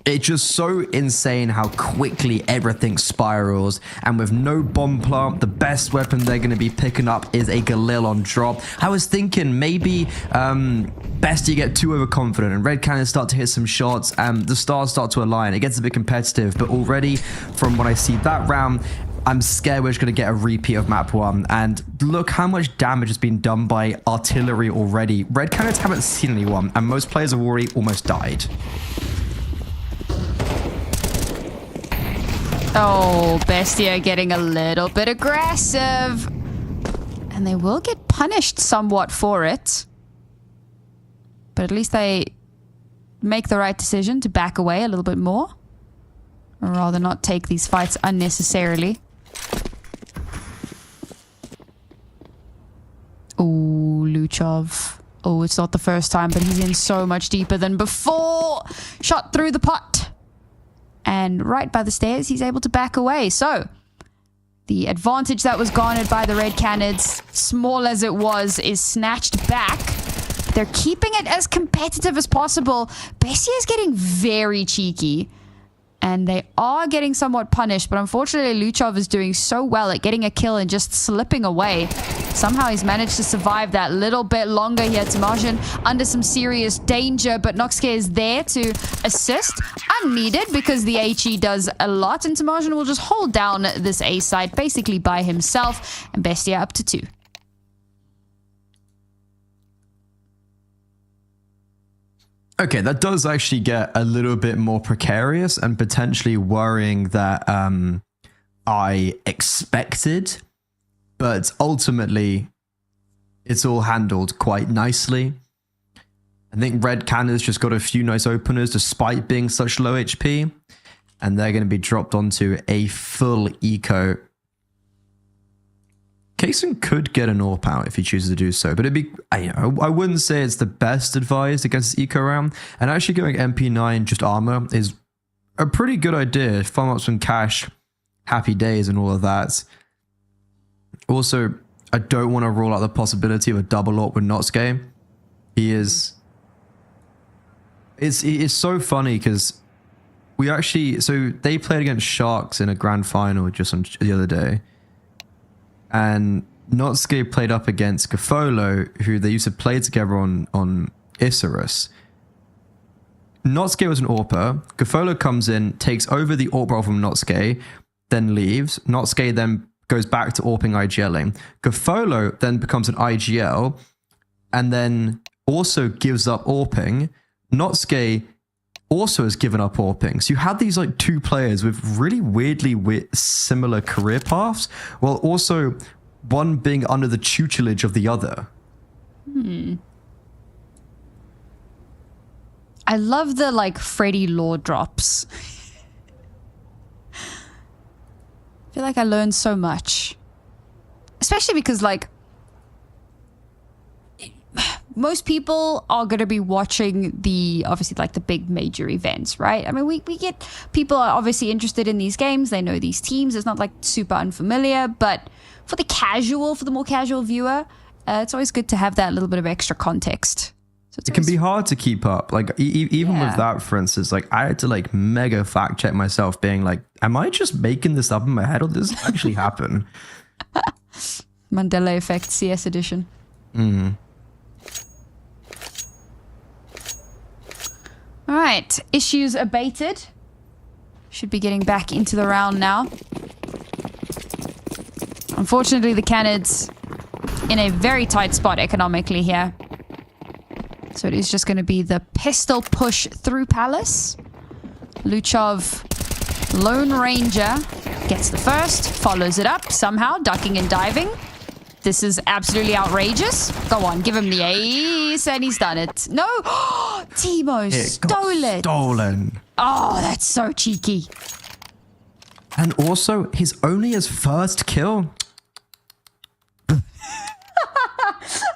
It's just so insane how quickly everything spirals, and with no bomb plant, the best weapon they're going to be picking up is a Galil on drop. I was thinking maybe Bestia get too overconfident and Red Canids start to hit some shots and the stars start to align. It gets a bit competitive, but already from what I see that round, I'm scared we're just going to get a repeat of map 1. And look how much damage has been done by artillery already. Red Canids haven't seen anyone, and most players have already almost died. Oh, Bestia getting a little bit aggressive. And they will get punished somewhat for it. But at least they make the right decision to back away a little bit more. Or rather not take these fights unnecessarily. Oh, Luchov. Oh, it's not the first time, but he's in so much deeper than before. Shot through the pot. And right by the stairs, he's able to back away. So, the advantage that was garnered by the Red Canids, small as it was, is snatched back. They're keeping it as competitive as possible. Bestia is getting very cheeky. And they are getting somewhat punished, but unfortunately Luchov is doing so well at getting a kill and just slipping away. Somehow he's managed to survive that little bit longer here. Tamashin under some serious danger, but Noxke is there to assist. Unneeded because the HE does a lot, and Tamashin will just hold down this A site basically by himself, and Bestia up to 2. Okay, that does actually get a little bit more precarious and potentially worrying that I expected, but ultimately it's all handled quite nicely. I think Red Canids just got a few nice openers despite being such low HP, and they're going to be dropped onto a full eco. Kaysen could get an AWP out if he chooses to do so, but it'd be, I wouldn't say it's the best advised against this eco round. And actually going MP9 just armor is a pretty good idea. Farm up some cash, happy days, and all of that. Also, I don't want to rule out the possibility of a double AWP with Noxke. He is. It's so funny because we actually, so they played against Sharks in a grand final just on the other day. And Noxke played up against Gafolo, who they used to play together on Isurus. Noxke was an AWPer. Gafolo comes in, takes over the AWP role from Noxke, then leaves. Noxke then goes back to AWPing IGLing. Gafolo then becomes an IGL, and then also gives up AWPing. Noxke also has given up AWPing. So you had these like 2 players with really weirdly similar career paths, while also one being under the tutelage of the other. I love the like Freddy lore drops. I feel like I learned so much. Especially because like most people are going to be watching the, obviously, like the big major events, right? I mean, we get, people are obviously interested in these games. They know these teams. It's not like super unfamiliar, but for the more casual viewer, it's always good to have that little bit of extra context. So it can be hard to keep up. Like even with that, for instance, like I had to like mega fact check myself, being like, am I just making this up in my head or does this actually happen? Mandela Effect CS edition. All right, issues abated. Should be getting back into the round now. Unfortunately, the Canids in a very tight spot economically here. So it is just going to be the pistol push through Palace. Luchov, Lone Ranger, gets the first, follows it up somehow, ducking and diving. This is absolutely outrageous. Go on, give him the ace, and he's done it. No! Timo stole it. Stolen. Oh, that's so cheeky. And also, he's only his first kill.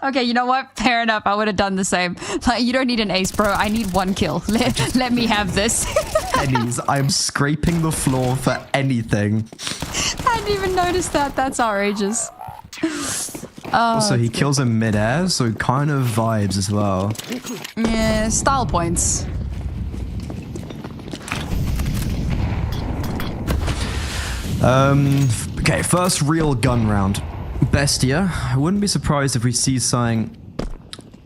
Okay, you know what? Fair enough. I would have done the same. Like, you don't need an ace, bro. I need one kill. Let me have this. Pennies. I'm scraping the floor for anything. I didn't even notice that. That's outrageous. Also, he kills him mid-air, so kind of vibes as well. Yeah, style points. Okay, first real gun round. Bestia. I wouldn't be surprised if we see something,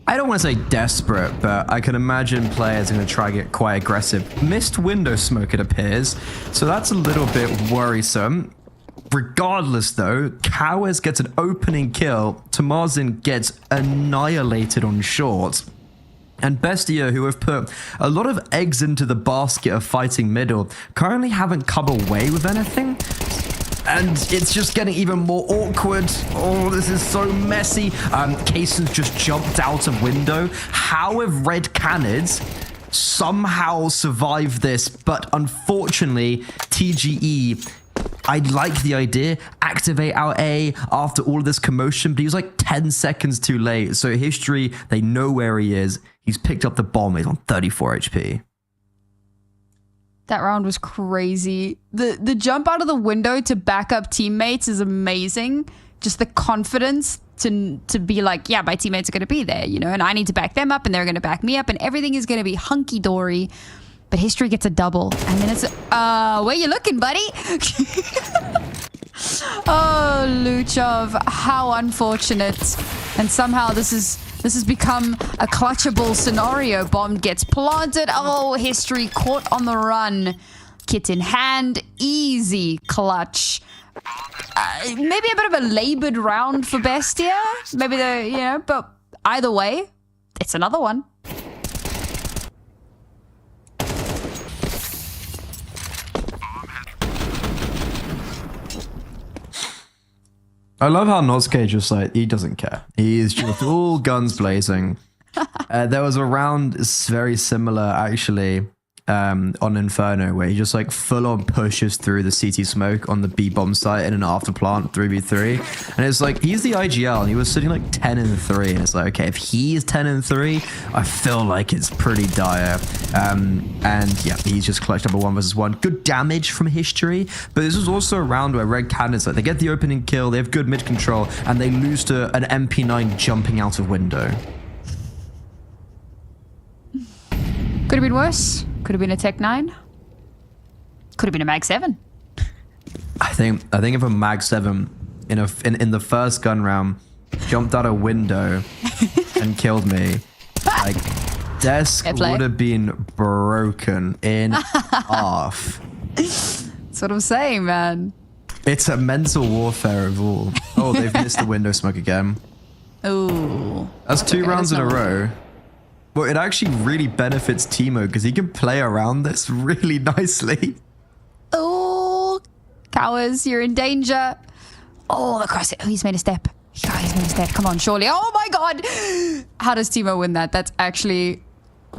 I don't want to say desperate, but I can imagine players are going to try to get quite aggressive. Missed window smoke, it appears, so that's a little bit worrisome. Regardless, though, Cowes gets an opening kill, Tamazin gets annihilated on short. And Bestia, who have put a lot of eggs into the basket of fighting middle, currently haven't come away with anything. And it's just getting even more awkward. Oh, this is so messy. Kaysen's just jumped out a window. How have Red Canids somehow survived this? But unfortunately, TGE, I like the idea, activate our A after all of this commotion, but he was like 10 seconds too late. So history, they know where he is. He's picked up the bomb. He's on 34 HP. That round was crazy. The jump out of the window to back up teammates is amazing. Just the confidence to be like, yeah, my teammates are going to be there, you know, and I need to back them up and they're going to back me up and everything is going to be hunky-dory. But history gets a double. And then it's, where you looking, buddy? Oh, Luchov, how unfortunate. And somehow this has become a clutchable scenario. Bomb gets planted. Oh, history caught on the run. Kit in hand. Easy clutch. Maybe a bit of a labored round for Bestia. Maybe but either way, it's another one. I love how Nosuke just like, he doesn't care. He is just all guns blazing. There was a round very similar actually on Inferno where he just like full on pushes through the CT smoke on the B bomb site in an after plant 3v3. And it's like, he's the IGL and he was sitting like 10-3. And it's like, okay, if he is 10-3, I feel like it's pretty dire. And yeah, he's just clutched up a 1v1. Good damage from history. But this was also a round where Red Canids, like, they get the opening kill, they have good mid control, and they lose to an MP9 jumping out of window. Could have been worse. Could have been a Tech 9. Could have been a Mag 7. I think if a Mag 7 in the first gun round jumped out a window and killed me, like desk would have been broken in half. That's what I'm saying, man. It's a mental warfare of all. Oh, they've missed the window smoke again. Ooh. That's two rounds in a row. Well, it actually really benefits Timo because he can play around this really nicely. Oh, Cowers, you're in danger. Oh, the cross. Oh, he's made a step. Yeah, he's made a step. Come on, surely. Oh my God. How does Timo win that? That's actually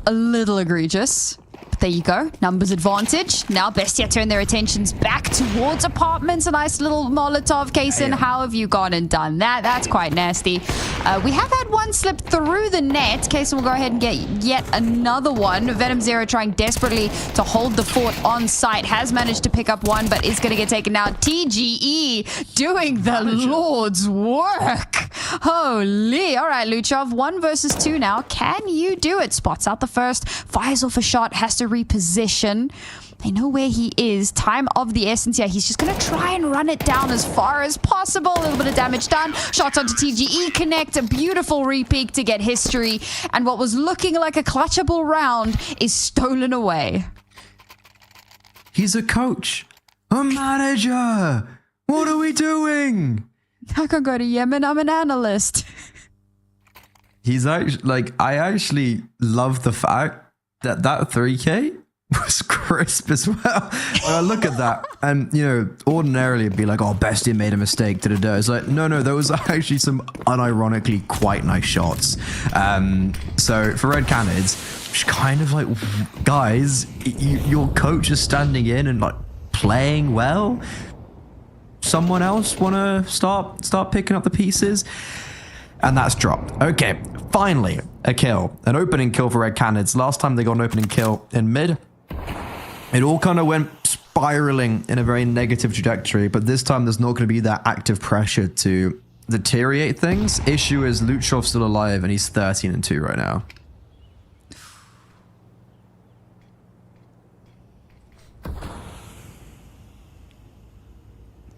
a little egregious. But There you go. Numbers advantage. Now Bestia turn their attentions back towards apartments. A nice little Molotov case in. How have you gone and done that? That's quite nasty. We have had one slip through the net. Kaysen will go ahead and get yet another one. Venom Zero trying desperately to hold the fort on site. Has managed to pick up one, but is going to get taken out. TGE doing the Lord's work. Holy. All right, Luchov. 1 versus 2 now. Can you do it? Spots out the first. Fires off a shot. Has to reposition. They know where he is. Time of the essence here. He's just going to try and run it down as far as possible. A little bit of damage done. Shots onto TGE Connect. A beautiful repeak to get history. And what was looking like a clutchable round is stolen away. He's a coach. A manager. What are we doing? I can go to Yemen. I'm an analyst. He's actually, like, I actually love the fact that 3K was crisp as well. When I look at that, and you know, ordinarily it'd be like, oh, Bestia made a mistake. Da-da-da. It's like, no, there was actually some unironically quite nice shots. So for Red Canids, just kind of like, guys, your coach is standing in and like playing well. Someone else want to start picking up the pieces? And that's dropped. Okay, finally, a kill. An opening kill for Red Canids. Last time they got an opening kill in mid, it all kind of went spiraling in a very negative trajectory, but this time there's not going to be that active pressure to deteriorate things. Issue is Luchov's still alive, and he's 13-2 right now.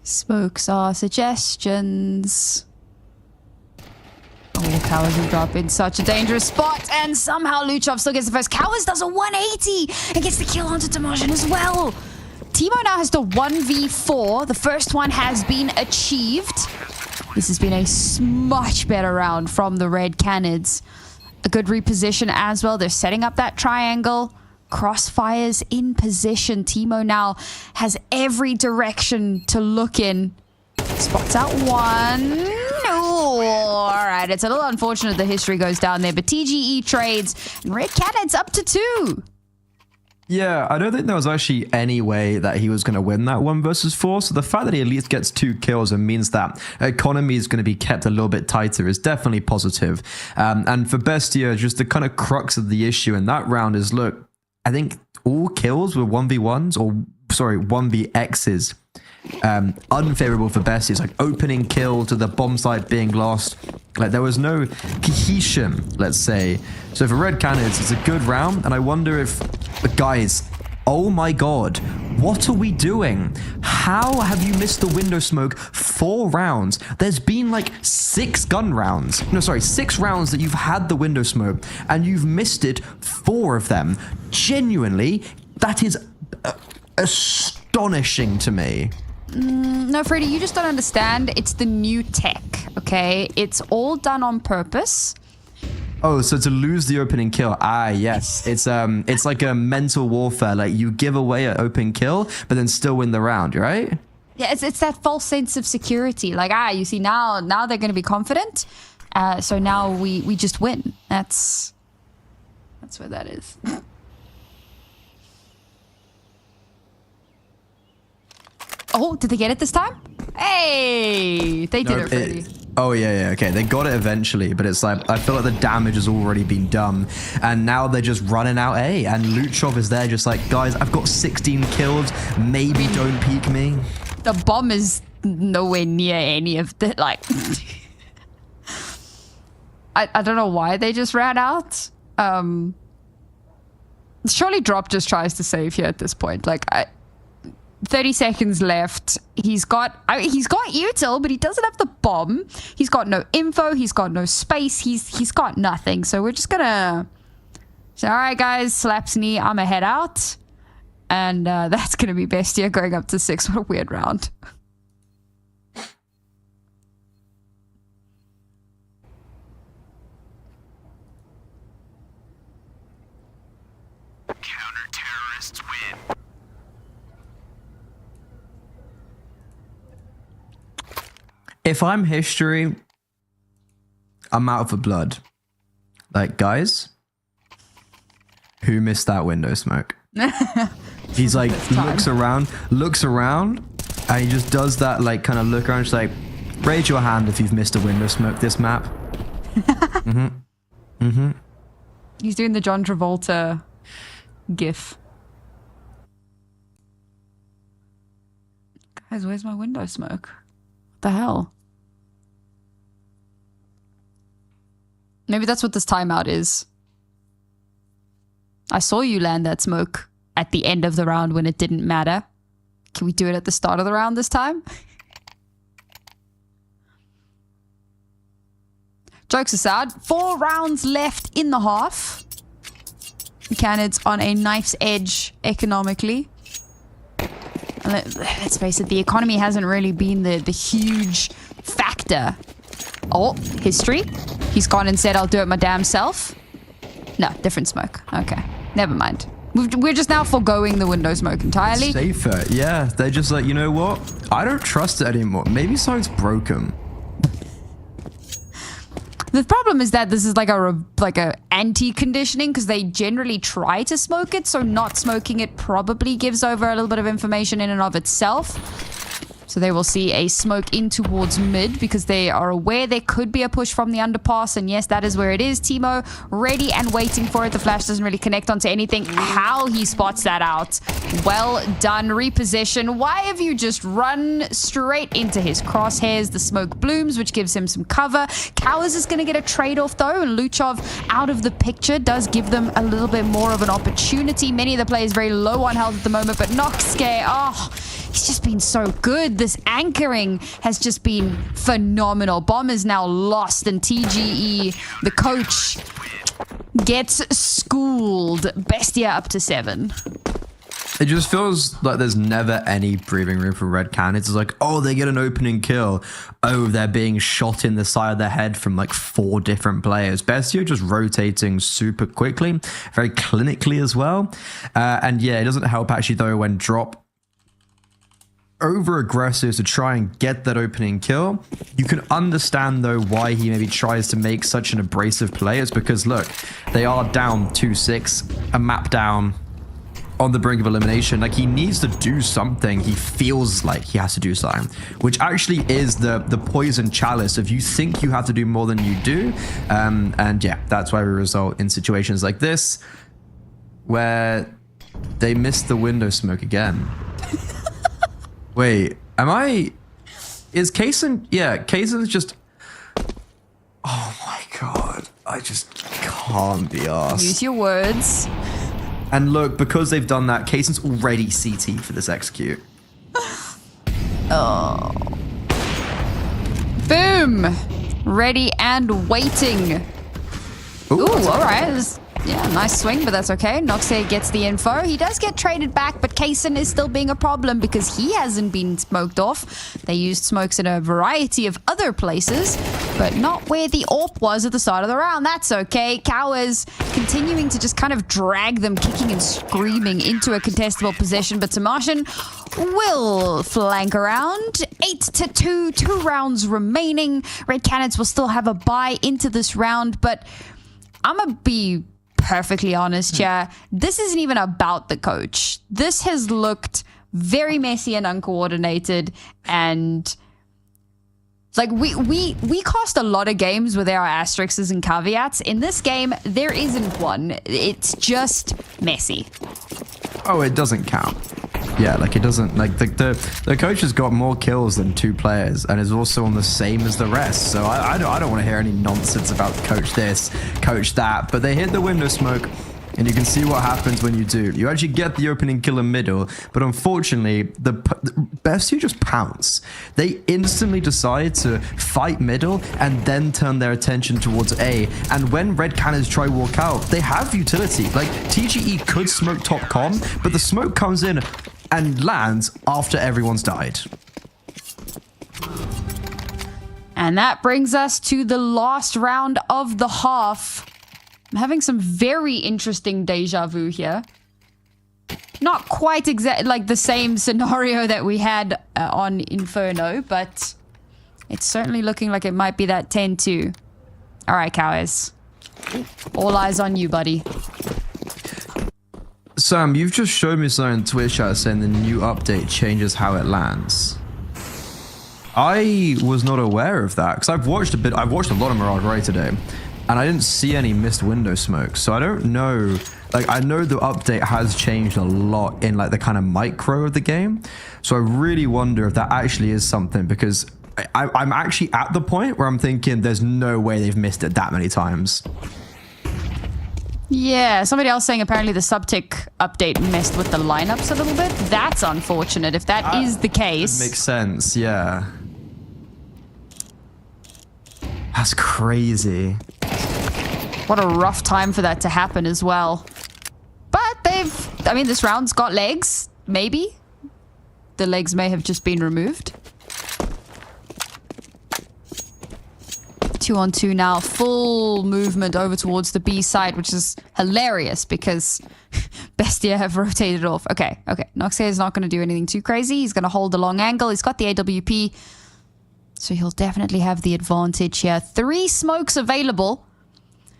Smokes are suggestions. Oh, Cowards will drop in such a dangerous spot, and somehow Luchov still gets the first. Cowards does a 180 and gets the kill onto Demotion as well. Timo now has the 1v4. The first one has been achieved. This has been a much better round from the Red Canids. A good reposition as well. They're setting up that triangle. Crossfires in position. Timo now has every direction to look in. Spots out one. Oh, all right. It's a little unfortunate the history goes down there, but TGE trades and Red Canids up to 2. Yeah, I don't think there was actually any way that he was going to win that 1 versus 4. So the fact that he at least gets 2 kills and means that economy is going to be kept a little bit tighter is definitely positive. And for Bestia, just the kind of crux of the issue in that round is, look, I think all kills were 1v1s, or sorry, 1vx's. Unfavorable for Bestia. It's like opening kill to the bomb site being lost. Like there was no cohesion, let's say. So for Red Canids, it's a good round, and I wonder if, guys, oh my god, what are we doing? How have you missed the window smoke 4 rounds? There's been like 6 gun rounds. No, sorry, 6 rounds that you've had the window smoke, and you've missed it 4 of them. Genuinely, that is astonishing to me. No, Freddy, you just don't understand. It's the new tech, okay? It's all done on purpose. Oh, so to lose the opening kill. Ah, yes. It's like a mental warfare. Like you give away an open kill, but then still win the round, right? Yeah, it's that false sense of security. Like, you see, now they're going to be confident. So now we just win. That's what that is. Oh, did they get it this time? Hey, they did it, Freddy. Oh, yeah, okay. They got it eventually, but it's like, I feel like the damage has already been done. And now they're just running out A. And Luchov is there just like, guys, I've got 16 kills. Maybe don't peek me. The bomb is nowhere near any of the, like... I don't know why they just ran out. Surely Drop just tries to save here at this point. Like, 30 seconds left. He's got util, but he doesn't have the bomb. He's got no info. He's got no space. He's got nothing. So we're just gonna say, all right, guys, slaps knee. I'ma head out, and that's gonna be Bestia going up to 6. What a weird round. Counter-terrorists win. If I'm history, I'm out for blood. Like, guys, who missed that window smoke? He's like, looks around, and he just does that, like, kind of look around, just like, raise your hand if you've missed a window smoke this map. He's doing the John Travolta gif. Guys, where's my window smoke? What the hell? Maybe that's what this timeout is. I saw you land that smoke at the end of the round when it didn't matter. Can we do it at the start of the round this time? Jokes aside, 4 rounds left in the half. Canids on a knife's edge economically. And let's face it, the economy hasn't really been the huge factor. Oh, history. He's gone and said, I'll do it my damn self. No, different smoke. Okay, never mind. We're just now foregoing the window smoke entirely. Safer, yeah. They're just like, you know what? I don't trust it anymore. Maybe something's broken. The problem is that this is like a anti-conditioning because they generally try to smoke it, so not smoking it probably gives over a little bit of information in and of itself. So they will see a smoke in towards mid because they are aware there could be a push from the underpass. And yes, that is where it is. Timo ready and waiting for it. The flash doesn't really connect onto anything. How he spots that out. Well done. Repossession. Why have you just run straight into his crosshairs? The smoke blooms, which gives him some cover. Cowers is going to get a trade-off though. And Luchov out of the picture does give them a little bit more of an opportunity. Many of the players very low on health at the moment, but Noxke, he's just been so good. This anchoring has just been phenomenal. Bomb is now lost, and TGE, the coach, gets schooled. Bestia up to 7. It just feels like there's never any breathing room for Red Canids. It's like, oh, they get an opening kill. Oh, they're being shot in the side of the head from like 4 different players. Bestia just rotating super quickly, very clinically as well. And yeah, it doesn't help actually though when drop over aggressive to try and get that opening kill. You can understand though why he maybe tries to make such an abrasive play. It's because look, they are down 2-6, a map down, on the brink of elimination. Like, he needs to do something. He feels like he has to do something, which actually is the poison chalice if you think you have to do more than you do. And yeah, that's why we result in situations like this where they miss the window smoke again. Wait, is Kaysen? Yeah, Kaysen's just, oh my god, I just can't be arsed. Use your words. And look, because they've done that, Kaysen's already CT for this execute. Oh. Boom! Ready and waiting. Ooh, all right. Yeah, nice swing, but that's okay. Noxay gets the info. He does get traded back, but Kaysen is still being a problem because he hasn't been smoked off. They used smokes in a variety of other places, but not where the AWP was at the start of the round. That's okay. Cowers continuing to just kind of drag them, kicking and screaming into a contestable position, but Tamashin will flank around. 8-2, 2 rounds remaining. Red Canids will still have a bye into this round, but I'm gonna be perfectly honest here. This isn't even about the coach. This has looked very messy and uncoordinated, and like we cast a lot of games where there are asterisks and caveats. In this game, there isn't one. It's just messy. Oh, it doesn't count. Yeah, like it doesn't, like the coach has got more kills than 2 players and is also on the same as the rest. So I don't want to hear any nonsense about coach this, coach that, but they hit the window smoke and you can see what happens when you do. You actually get the opening kill in middle, but unfortunately, the BESTIA just pounce. They instantly decide to fight middle and then turn their attention towards A. And when Red Canids try walk out, they have utility. Like, TGE could smoke top con, but the smoke comes in and lands after everyone's died. And that brings us to the last round of the half. I'm having some very interesting deja vu here. Not quite like the same scenario that we had on Inferno, but it's certainly looking like it might be that 10-2. All right, Cowers. All eyes on you, buddy. Sam, you've just showed me something on Twitch chat saying the new update changes how it lands. I was not aware of that because I've watched a lot of Mirage Ray today, and I didn't see any missed window smoke. So I don't know. Like, I know the update has changed a lot in like the kind of micro of the game. So I really wonder if that actually is something, because I'm actually at the point where I'm thinking there's no way they've missed it that many times. Yeah, somebody else saying apparently the subtick update messed with the lineups a little bit. That's unfortunate if that is the case. Makes sense, yeah. That's crazy. What a rough time for that to happen as well. But I mean, this round's got legs, maybe. The legs may have just been removed. 2-on-2 now, full movement over towards the B side, which is hilarious because Bestia have rotated off. Okay. Noxhair is not going to do anything too crazy. He's going to hold the long angle. He's got the AWP, so he'll definitely have the advantage here. 3 smokes available.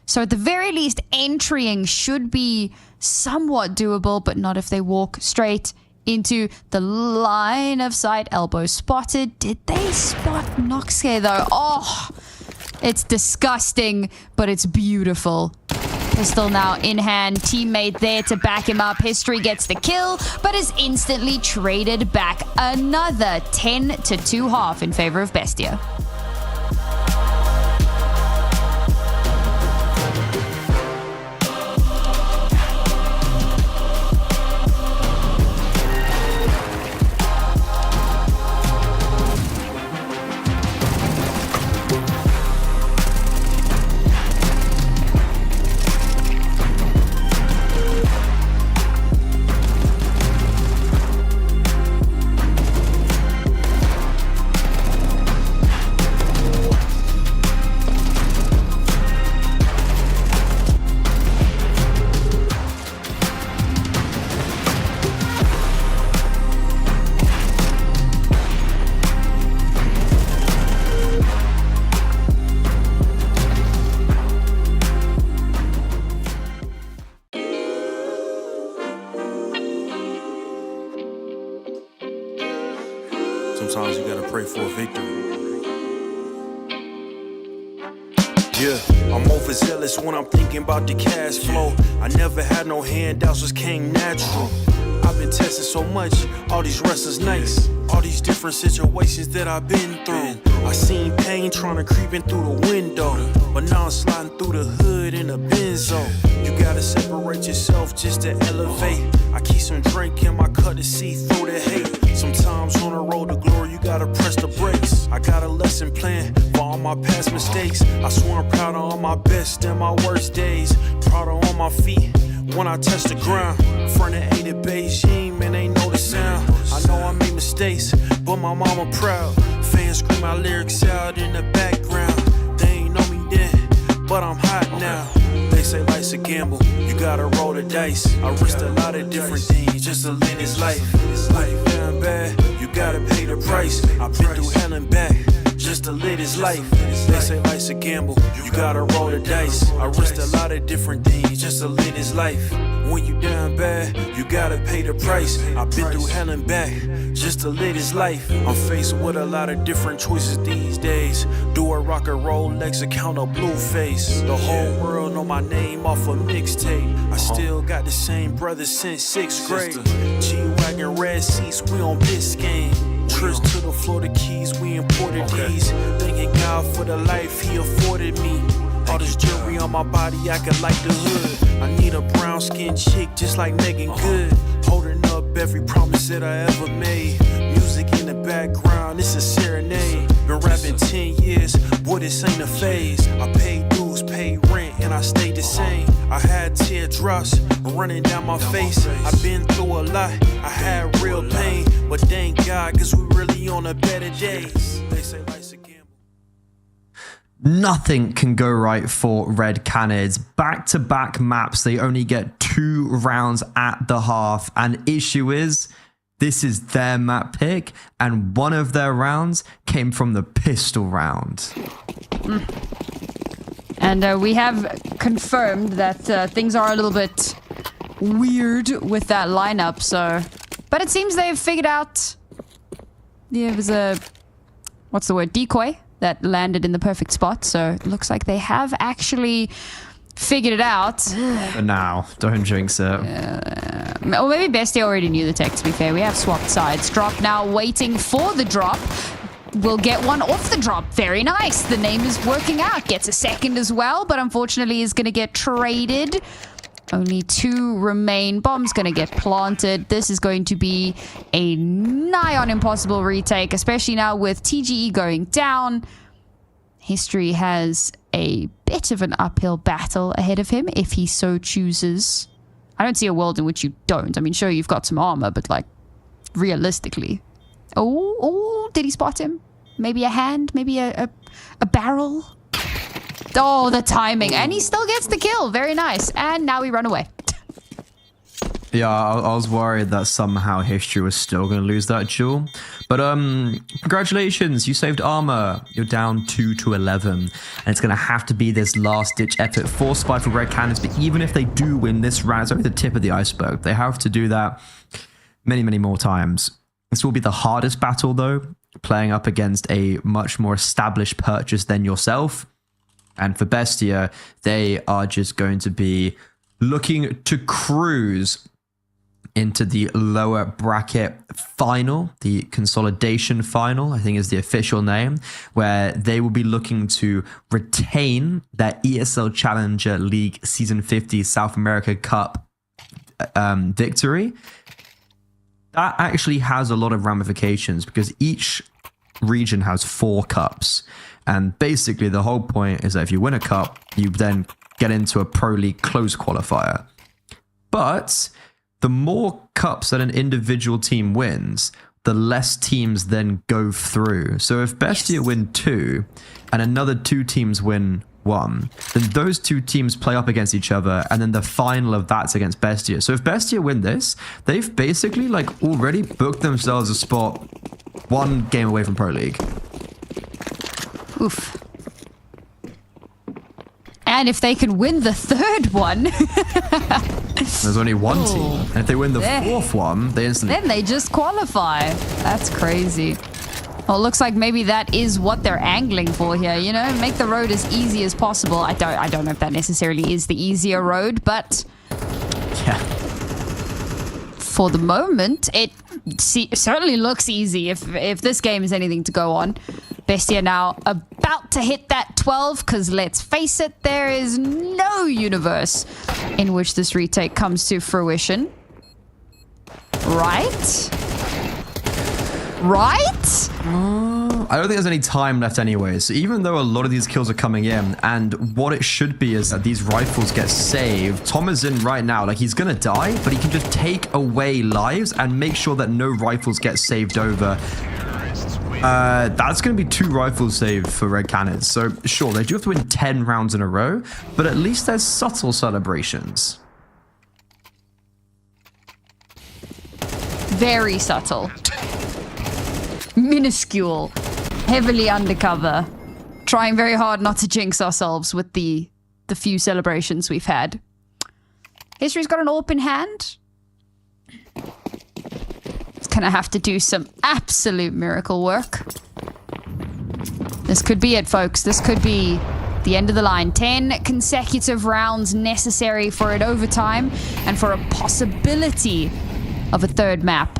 So at the very least, entering should be somewhat doable, but not if they walk straight into the line of sight. Elbow spotted. Did they spot Noxhair though? Oh, it's disgusting, but it's beautiful. Pistol now in hand. Teammate there to back him up. History gets the kill, but is instantly traded back. Another 10-2 half in favor of Bestia. Sometimes you gotta pray for a victory. Yeah, I'm overzealous when I'm thinking about the cash flow. I never had no handouts, just came natural. I've been tested so much, all these restless nights, all these different situations that I've been through. I seen pain trying to creep in through the window, but now I'm sliding through the hood in a benzo. You gotta separate yourself just to elevate. I keep some drink in my cup to see through the hate. Sometimes on the road to glory, you gotta press the brakes. I got a lesson plan for all my past mistakes. I swear I'm proud of all my best and my worst days. Proud of on my feet when I touch the ground. Front of ain't it Beijing, man, ain't know the sound. I know I made mistakes, but my mama proud. Fans scream my lyrics out in the background. They ain't know me then, but I'm hot now. They say life's a gamble, you gotta roll the dice. I risked a lot of different things just to live this life. Life down bad, you gotta pay the price. I've been through hell and back just to live this life. They say life's a gamble, you gotta roll the dice. I risked a lot of different things just to live this life. When you down bad, you gotta pay the price. I've been through hell and back just to live this life. I'm faced with a lot of different choices these days. Do a rock and roll Lex account of Blueface. The whole world know my name off a mixtape. I still got the same brothers since 6th grade. G-Wagon red seats, we on Biscayne. Trips to the Florida Keys, we imported these. Thanking God for the life he afforded me. All this jewelry on my body, acting like the hood. I need a brown skinned chick just like Megan Good. Holding up every promise that I ever made. Music in the background, it's a serenade. Been rapping 10 years, boy, this ain't a phase. I paid dues, paid rent, and I stayed the same. I had teardrops running down my face. I've been through a lot, I had real pain. But thank God, cause we really on a better days. They say life's a gamble. Nothing can go right for Red Canids. Back-to-back maps, they only get 2 rounds at the half. And issue is, this is their map pick, and one of their rounds came from the pistol round. And we have confirmed that things are a little bit weird with that lineup, so... But it seems they've figured out... There was a... What's the word? Decoy that landed in the perfect spot, so it looks like they have actually figured it out. But now, don't jinx it. Or maybe Bestia already knew the tech, to be fair. We have swapped sides. Drop now waiting for the drop. We'll get one off the drop. Very nice. The name is working out. Gets a second as well, but unfortunately is going to get traded. Only 2 remain. Bomb's going to get planted. This is going to be a nigh on impossible retake, especially now with TGE going down. History has a bit of an uphill battle ahead of him if he so chooses. I don't see a world in which you don't. I mean, sure, you've got some armor, but like, realistically. Oh, did he spot him? Maybe a hand? Maybe a barrel? Oh, the timing. And he still gets the kill. Very nice. And now we run away. Yeah, I was worried that somehow History was still going to lose that duel. But congratulations, you saved armor. You're down 2-11. And it's going to have to be this last-ditch effort for Spy for Red Canids. But even if they do win this round, it's only the tip of the iceberg. They have to do that many, many more times. This will be the hardest battle, though, playing up against a much more established purchase than yourself. And for Bestia, they are just going to be looking to cruise into the lower bracket final, the consolidation final, I think is the official name, where they will be looking to retain their ESL Challenger League Season 50 South America Cup victory. That actually has a lot of ramifications because each region has 4 cups. And basically the whole point is that if you win a cup, you then get into a Pro League close qualifier. But the more cups that an individual team wins, the less teams then go through. So if Bestia win 2 and another 2 teams win 1, then those 2 teams play up against each other, and then the final of that's against Bestia. So if Bestia win this, they've basically like already booked themselves a spot 1 game away from Pro League. Oof. And if they can win the 3rd one... There's only 1 team. And if they win the 4th one, they instantly... Then they just qualify. That's crazy. Well, it looks like maybe that is what they're angling for here, you know? Make the road as easy as possible. I don't know if that necessarily is the easier road, but... Yeah. For the moment, it certainly looks easy if this game is anything to go on. Bestia now about to hit that 12, because let's face it, there is no universe in which this retake comes to fruition. Right? Right? I don't think there's any time left anyway. So even though a lot of these kills are coming in, and what it should be is that these rifles get saved. Tom is in right now. Like, he's going to die, but he can just take away lives and make sure that no rifles get saved over. That's going to be 2 rifles saved for Red Canids. So sure, they do have to win 10 rounds in a row, but at least there's subtle celebrations. Very subtle. Minuscule. Heavily undercover. Trying very hard not to jinx ourselves with the few celebrations we've had. History's got an AWP in hand. It's gonna have to do some absolute miracle work. This could be it, folks. This could be the end of the line. 10 consecutive rounds necessary for it overtime and for a possibility of a 3rd map.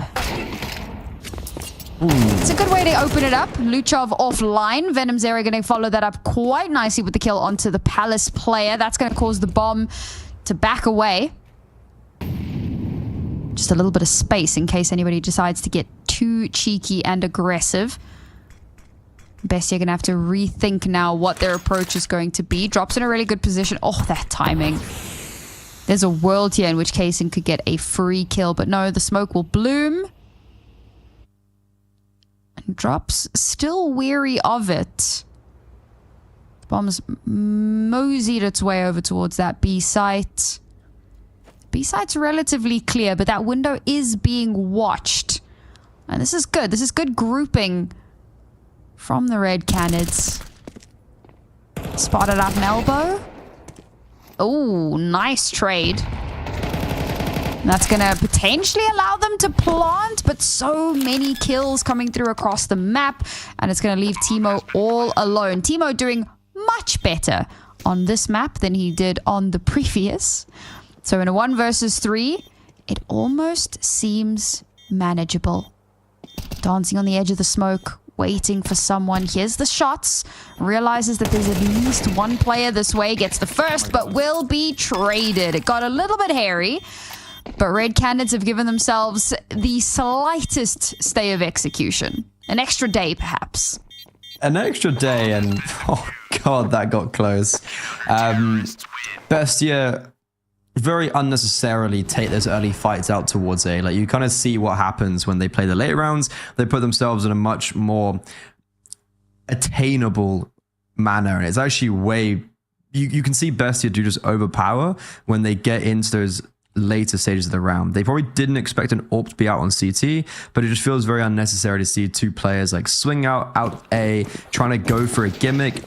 It's a good way to open it up. Luchov offline. Venom's area going to follow that up quite nicely with the kill onto the Palace player. That's going to cause the bomb to back away. Just a little bit of space in case anybody decides to get too cheeky and aggressive. Bestia going to have to rethink now what their approach is going to be. Drops in a really good position. Oh, that timing. There's a world here in which Kaysen could get a free kill, but no, the smoke will bloom. And Drops still weary of it. The bomb's moseyed its way over towards that B site. B site's relatively clear, but that window is being watched. And this is good. This is good grouping from the Red Canids. Spotted up an elbow. Oh, nice trade. And that's going to potentially allow them to plant, but so many kills coming through across the map, and it's going to leave Timo all alone. Timo doing much better on this map than he did on the previous. So in a 1 versus 3, it almost seems manageable. Dancing on the edge of the smoke, waiting for someone. Here's the shots. Realizes that there's at least one player this way. Gets the first, but will be traded. It got a little bit hairy, but Red Canids have given themselves the slightest stay of execution. An extra day, perhaps. An extra day, and oh god, that got close. BESTIA very unnecessarily take those early fights out towards A. Like, you kind of see what happens when they play the late rounds. They put themselves in a much more attainable manner, and it's actually way... You can see BESTIA do just overpower when they get into those later stages of the round. They probably didn't expect an AWP to be out on CT, but it just feels very unnecessary to see two players like swing out A, trying to go for a gimmick.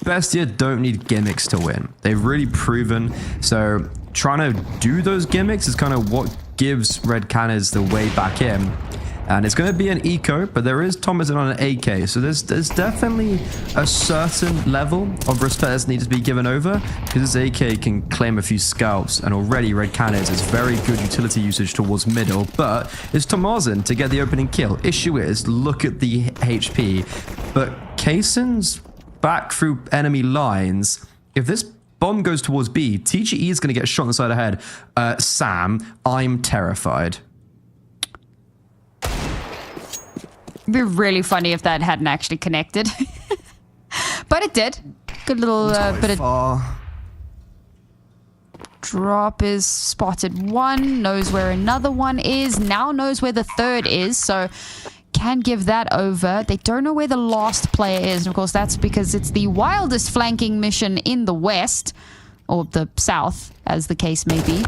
BESTIA don't need gimmicks to win. They've really proven. So trying to do those gimmicks is kind of what gives Red Canids the way back in. And it's going to be an eco, but there is Thomason on an AK. So there's definitely a certain level of respect that's needed to be given over, because this AK can claim a few scalps, and already Red Canids is very good utility usage towards middle, but it's Thomason to get the opening kill. Issue is, look at the HP, but Kaysen's back through enemy lines. If this bomb goes towards B, TGE is going to get shot in the side of the head. Sam, I'm terrified. It'd be really funny if that hadn't actually connected. But it did. Good little bit of... Drop is spotted one, knows where another one is, now knows where the third is, so can give that over. They don't know where the last player is, and of course that's because it's the wildest flanking mission in the west, or the south, as the case may be.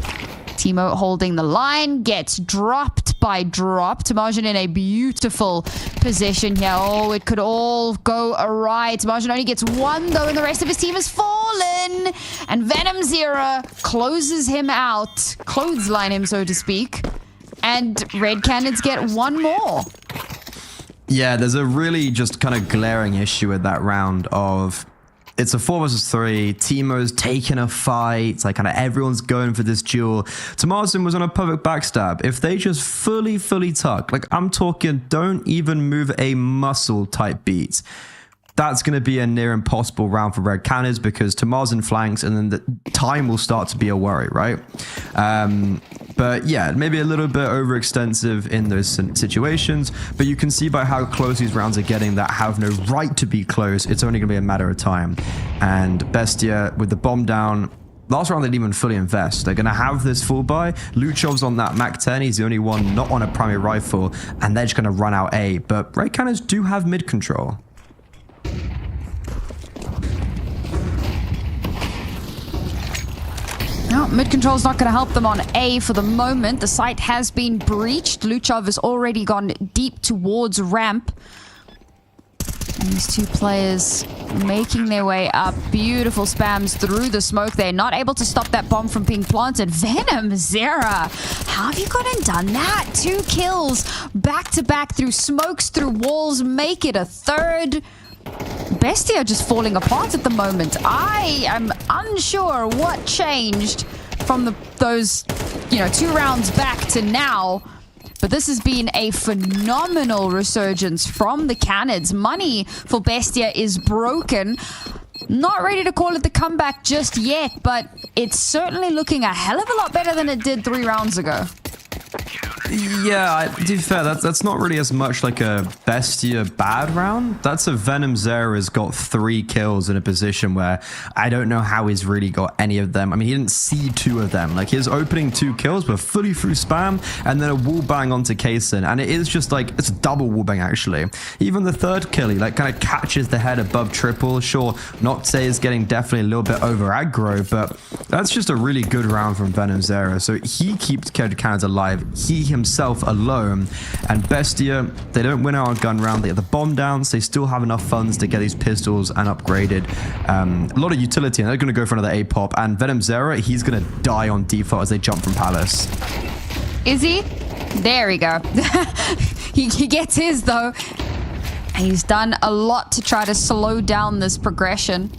Timo holding the line, gets dropped by drop. Timogen in a beautiful position here. Oh, it could all go awry. Timogen only gets one, though, and the rest of his team has fallen. And Venom Zero closes him out, clothesline him, so to speak. And Red Canids get one more. Yeah, there's a really just kind of glaring issue with that round of... It's a 4 versus 3. Timo's taking a fight. Like, kind of everyone's going for this duel. Tomasin was on a perfect backstab. If they just fully tuck, like I'm talking, don't even move a muscle type beat, that's going to be a near impossible round for Red Canids, because Tomasin flanks and then the time will start to be a worry, right? But yeah, maybe a little bit overextensive in those situations, but you can see by how close these rounds are getting that have no right to be close. It's only going to be a matter of time. And BESTIA with the bomb down, last round they didn't even fully invest. They're going to have this full buy. Luchov's on that Mac 10. He's the only one not on a primary rifle, and they're just going to run out A. But Red Canids do have mid control. No, mid-control's not going to help them on A for the moment. The site has been breached. Luchov has already gone deep towards ramp. And these two players making their way up. Beautiful spams through the smoke. They're not able to stop that bomb from being planted. Venom Zera, how have you gone and done that? 2 kills back-to-back through smokes, through walls. Make it a third. BESTIA just falling apart at the moment. I am unsure what changed from those 2 rounds back to now. But this has been a phenomenal resurgence from the Canids. Money for BESTIA is broken. Not ready to call it the comeback just yet, but it's certainly looking a hell of a lot better than it did 3 rounds ago. Yeah, to be fair, that's not really as much like a BESTIA bad round. That's a Venom Zera has got 3 kills in a position where I don't know how he's really got any of them. I mean, he didn't see 2 of them. Like, his opening 2 kills were fully through spam and then a wall bang onto Kaysen. And it is just like, it's a double wall bang actually. Even the 3rd kill, he like kind of catches the head above triple. Sure, Nocte is getting definitely a little bit over aggro, but that's just a really good round from Venom Zera. So he keeps Canids alive. He himself alone, and BESTIA, they don't win out on gun round. They get the bomb down, so they still have enough funds to get these pistols and upgraded. A lot of utility, and they're going to go for another A pop. And Venom Zera, he's going to die on default as they jump from Palace. Is he? There we go. He gets his, though. He's done a lot to try to slow down this progression.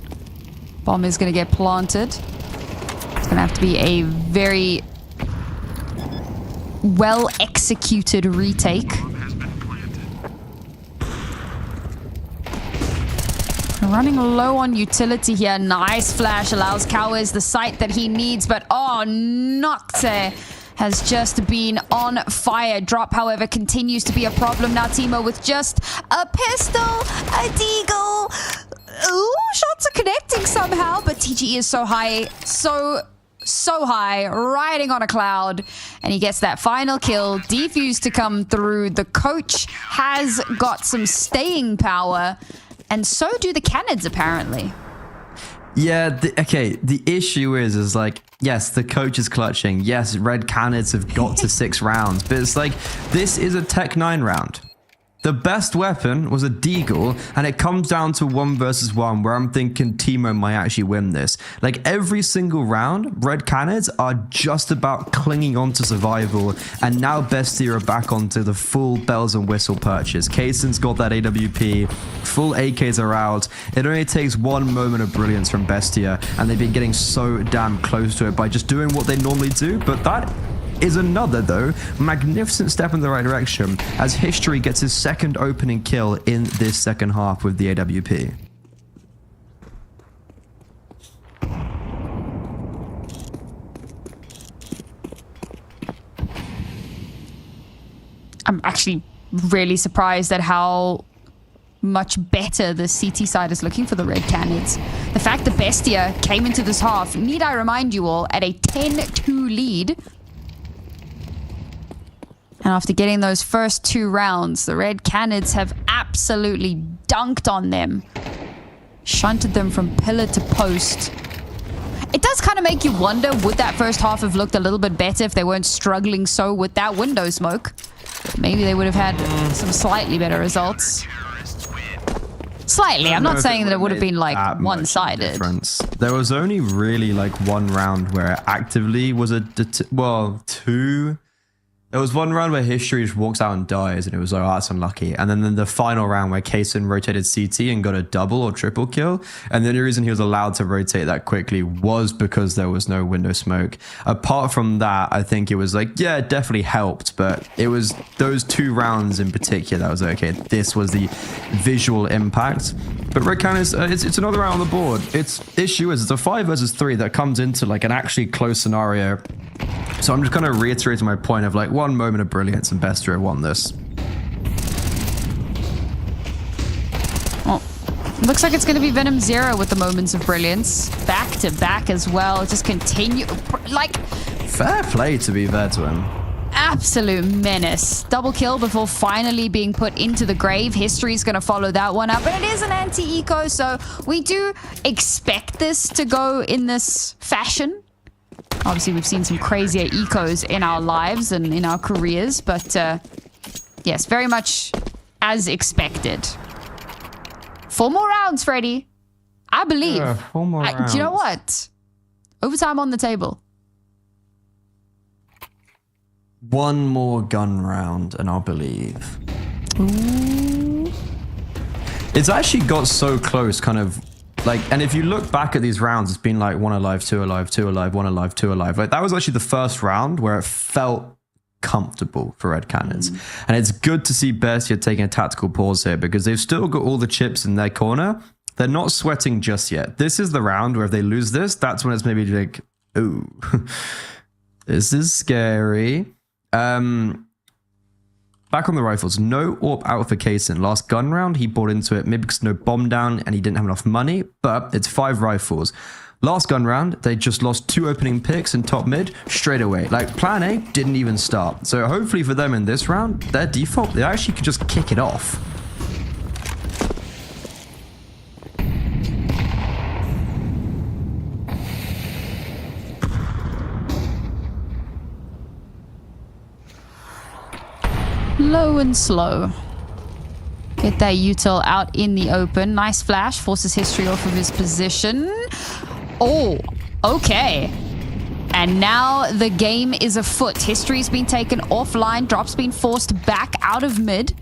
Bomb is going to get planted. It's going to have to be a very well-executed retake. Running low on utility here. Nice flash allows Cowers the sight that he needs, but oh, Nocte has just been on fire. Drop, however, continues to be a problem now. Timo with just a pistol, a deagle. Ooh, shots are connecting somehow, but TGE is so high, so high, riding on a cloud, and he gets that final kill. Defuse to come through. The coach has got some staying power, and so do the Canids, apparently. Yeah, the issue is like, yes, the coach is clutching. Yes, Red Canids have got to 6 rounds, but it's like, this is a Tech 9 round. The best weapon was a deagle, and it comes down to 1 versus 1, where I'm thinking Timo might actually win this. Like, every single round, Red Canids are just about clinging on to survival, and now BESTIA are back onto the full bells and whistle purchase. Kaysen's got that AWP, full AKs are out. It only takes one moment of brilliance from BESTIA, and they've been getting so damn close to it by just doing what they normally do, but that is another, though, magnificent step in the right direction as History gets his second opening kill in this second half with the AWP. I'm actually really surprised at how much better the CT side is looking for the Red Canids. The fact that BESTIA came into this half, need I remind you all, at a 10-2 lead. And after getting those first 2 rounds, the Red Canids have absolutely dunked on them. Shunted them from pillar to post. It does kind of make you wonder, would that first half have looked a little bit better if they weren't struggling so with that window smoke? Maybe they would have had some slightly better results. Slightly. I'm not saying that it would have been like one-sided. There was only really like 1 round where it actively was well, 2. There was 1 round where History just walks out and dies, and it was like, oh, that's unlucky. And then the final round where Kaysen rotated CT and got a double or triple kill. And the only reason he was allowed to rotate that quickly was because there was no window smoke. Apart from that, I think it was like, yeah, it definitely helped. But it was those 2 rounds in particular that was like, okay, this was the visual impact. But Red Canids, it's another round on the board. Its issue is it's a 5 versus 3 that comes into like an actually close scenario. So I'm just kind of reiterating my point of like 1 moment of brilliance and BESTIA won this. Well, looks like it's going to be Venom 0 with the moments of brilliance. Back to back as well. Just continue. Like, fair play to be fair to him. Absolute menace. Double kill before finally being put into the grave. History's going to follow that one up. But it is an anti-eco, so we do expect this to go in this fashion. Obviously, we've seen some crazier ecos in our lives and in our careers, but yes, very much as expected. 4 more rounds, Freddy. I believe. Yeah, 4 more rounds. Do you know what? Overtime on the table. 1 more gun round, and I'll believe. Ooh. It's actually got so close, kind of. Like, and if you look back at these rounds, it's been like 1 alive, 2 alive, 2 alive, 1 alive, 2 alive. Like, that was actually the first round where it felt comfortable for Red Canids. And it's good to see BESTIA taking a tactical pause here because they've still got all the chips in their corner. They're not sweating just yet. This is the round where if they lose this, that's when it's maybe like, ooh, this is scary. Back on the rifles, no AWP out for Kaysen. Last gun round, he bought into it, maybe because no bomb down and he didn't have enough money, but it's 5 rifles. Last gun round, they just lost 2 opening picks in top mid straight away. Like, plan A didn't even start. So hopefully for them in this round, their default, they actually could just kick it off. Low and slow. Get that util out in the open. Nice flash. Forces History off of his position. Oh, okay. And now the game is afoot. History's been taken offline. Drop's been forced back out of mid.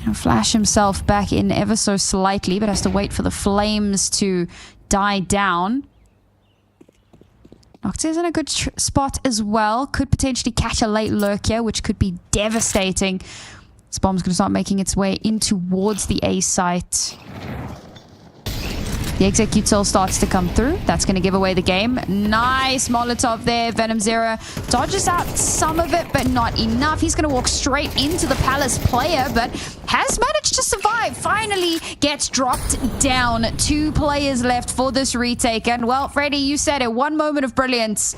And Flash himself back in ever so slightly, but has to wait for the flames to die down. Noctis in a good spot as well. Could potentially catch a late lurk here, which could be devastating. This bomb's going to start making its way in towards the A site. The execute cell starts to come through. That's going to give away the game. Nice Molotov there. Venom Zero dodges out some of it, but not enough. He's going to walk straight into the Palace player, but has managed to survive. Finally gets dropped down. 2 players left for this retake. And, well, Freddy, you said it. One moment of brilliance.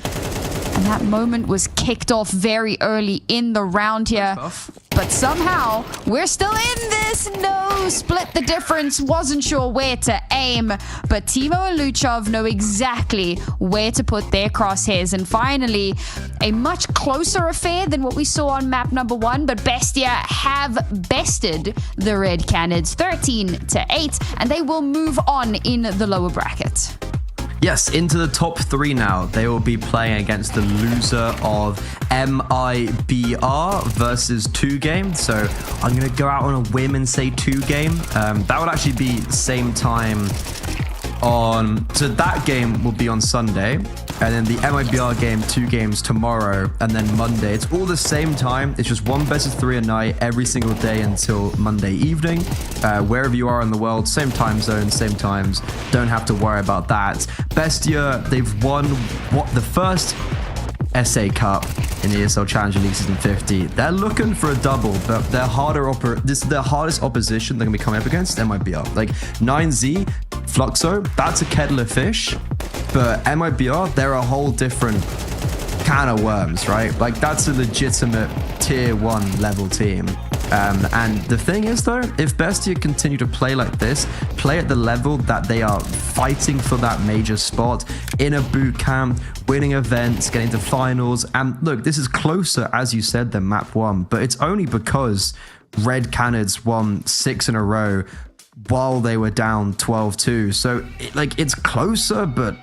And that moment was kicked off very early in the round here. But somehow, we're still in this. No, split the difference. Wasn't sure where to aim. But Timo and Luchov know exactly where to put their crosshairs. And finally, a much closer affair than what we saw on map number 1. But BESTIA have bested the Red Canids 13-8. And they will move on in the lower bracket. Yes, into the top 3 now. They will be playing against the loser of MIBR versus 2 game. So I'm going to go out on a whim and say 2 game. That would actually be same time on... So that game will be on Sunday. And then the MIBR game, 2 games tomorrow, and then Monday. It's all the same time. It's just 1 best of 3 a night every single day until Monday evening. Wherever you are in the world, same time zone, same times. Don't have to worry about that. BESTIA, they've won the first SA Cup in the ESL Challenger League Season 50. They're looking for a double, but this is their hardest opposition they're going to be coming up against, MIBR. Like 9Z, Fluxo, that's a kettle of fish. But MIBR, they're a whole different can of worms, right? Like, that's a legitimate tier 1 level team. And the thing is, though, if BESTIA continue to play like this, play at the level that they are fighting for that major spot in a boot camp, winning events, getting to finals, and look, this is closer, as you said, than map 1, but it's only because Red Canids won 6 in a row while they were down 12-2. So, it's closer, but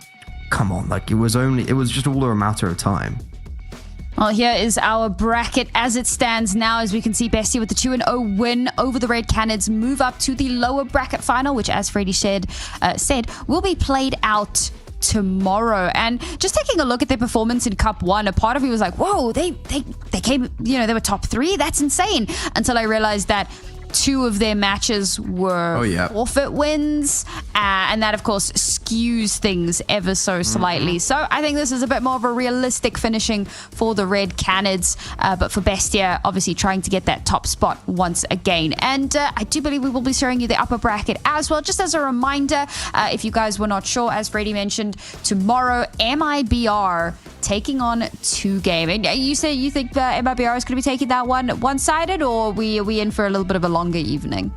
come on, it was just all a matter of time. Well, here is our bracket as it stands now. As we can see, BESTIA with the 2-0 win over the Red Canids move up to the lower bracket final, which, as Freddy said, will be played out tomorrow. And just taking a look at their performance in Cup 1, a part of me was like, whoa, they came, they were top 3. That's insane. Until I realized that 2 of their matches were forfeit wins, and that, of course, skews things ever so slightly. So I think this is a bit more of a realistic finishing for the Red Canids, but for BESTIA, obviously trying to get that top spot once again. And I do believe we will be showing you the upper bracket as well. Just as a reminder, if you guys were not sure, as Freddy mentioned, tomorrow, MIBR taking on 2 game. And you say you think MIBR is going to be taking that one-sided, or are we in for a little bit of a longer evening?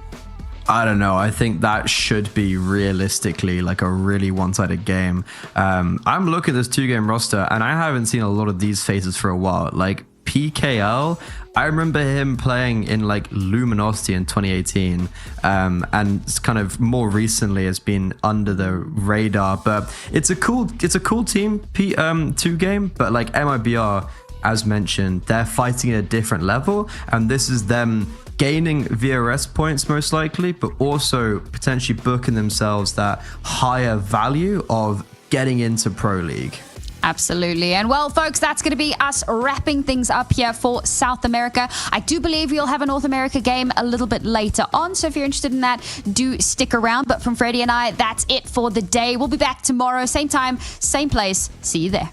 I don't know. I think that should be realistically a really one-sided game. I'm looking at this 2-game roster, and I haven't seen a lot of these faces for a while. PKL, I remember him playing in Luminosity in 2018, and kind of more recently has been under the radar. But it's a cool team, 2 game. But MIBR, as mentioned, they're fighting at a different level, and this is them gaining VRS points most likely, but also potentially booking themselves that higher value of getting into Pro League. Absolutely. And well, folks, that's going to be us wrapping things up here for South America. I do believe we'll have a North America game a little bit later on. So if you're interested in that, do stick around. But from Freddy and I, that's it for the day. We'll be back tomorrow, same time, same place. See you there.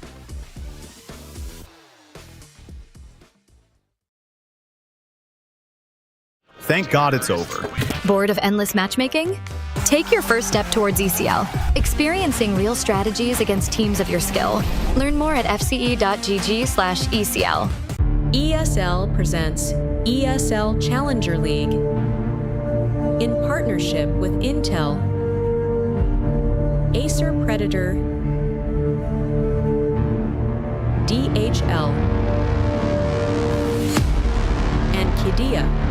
Thank God it's over. Bored of endless matchmaking? Take your first step towards ECL, experiencing real strategies against teams of your skill. Learn more at fce.gg/ECL. ESL presents ESL Challenger League in partnership with Intel, Acer Predator, DHL, and Qiddiya.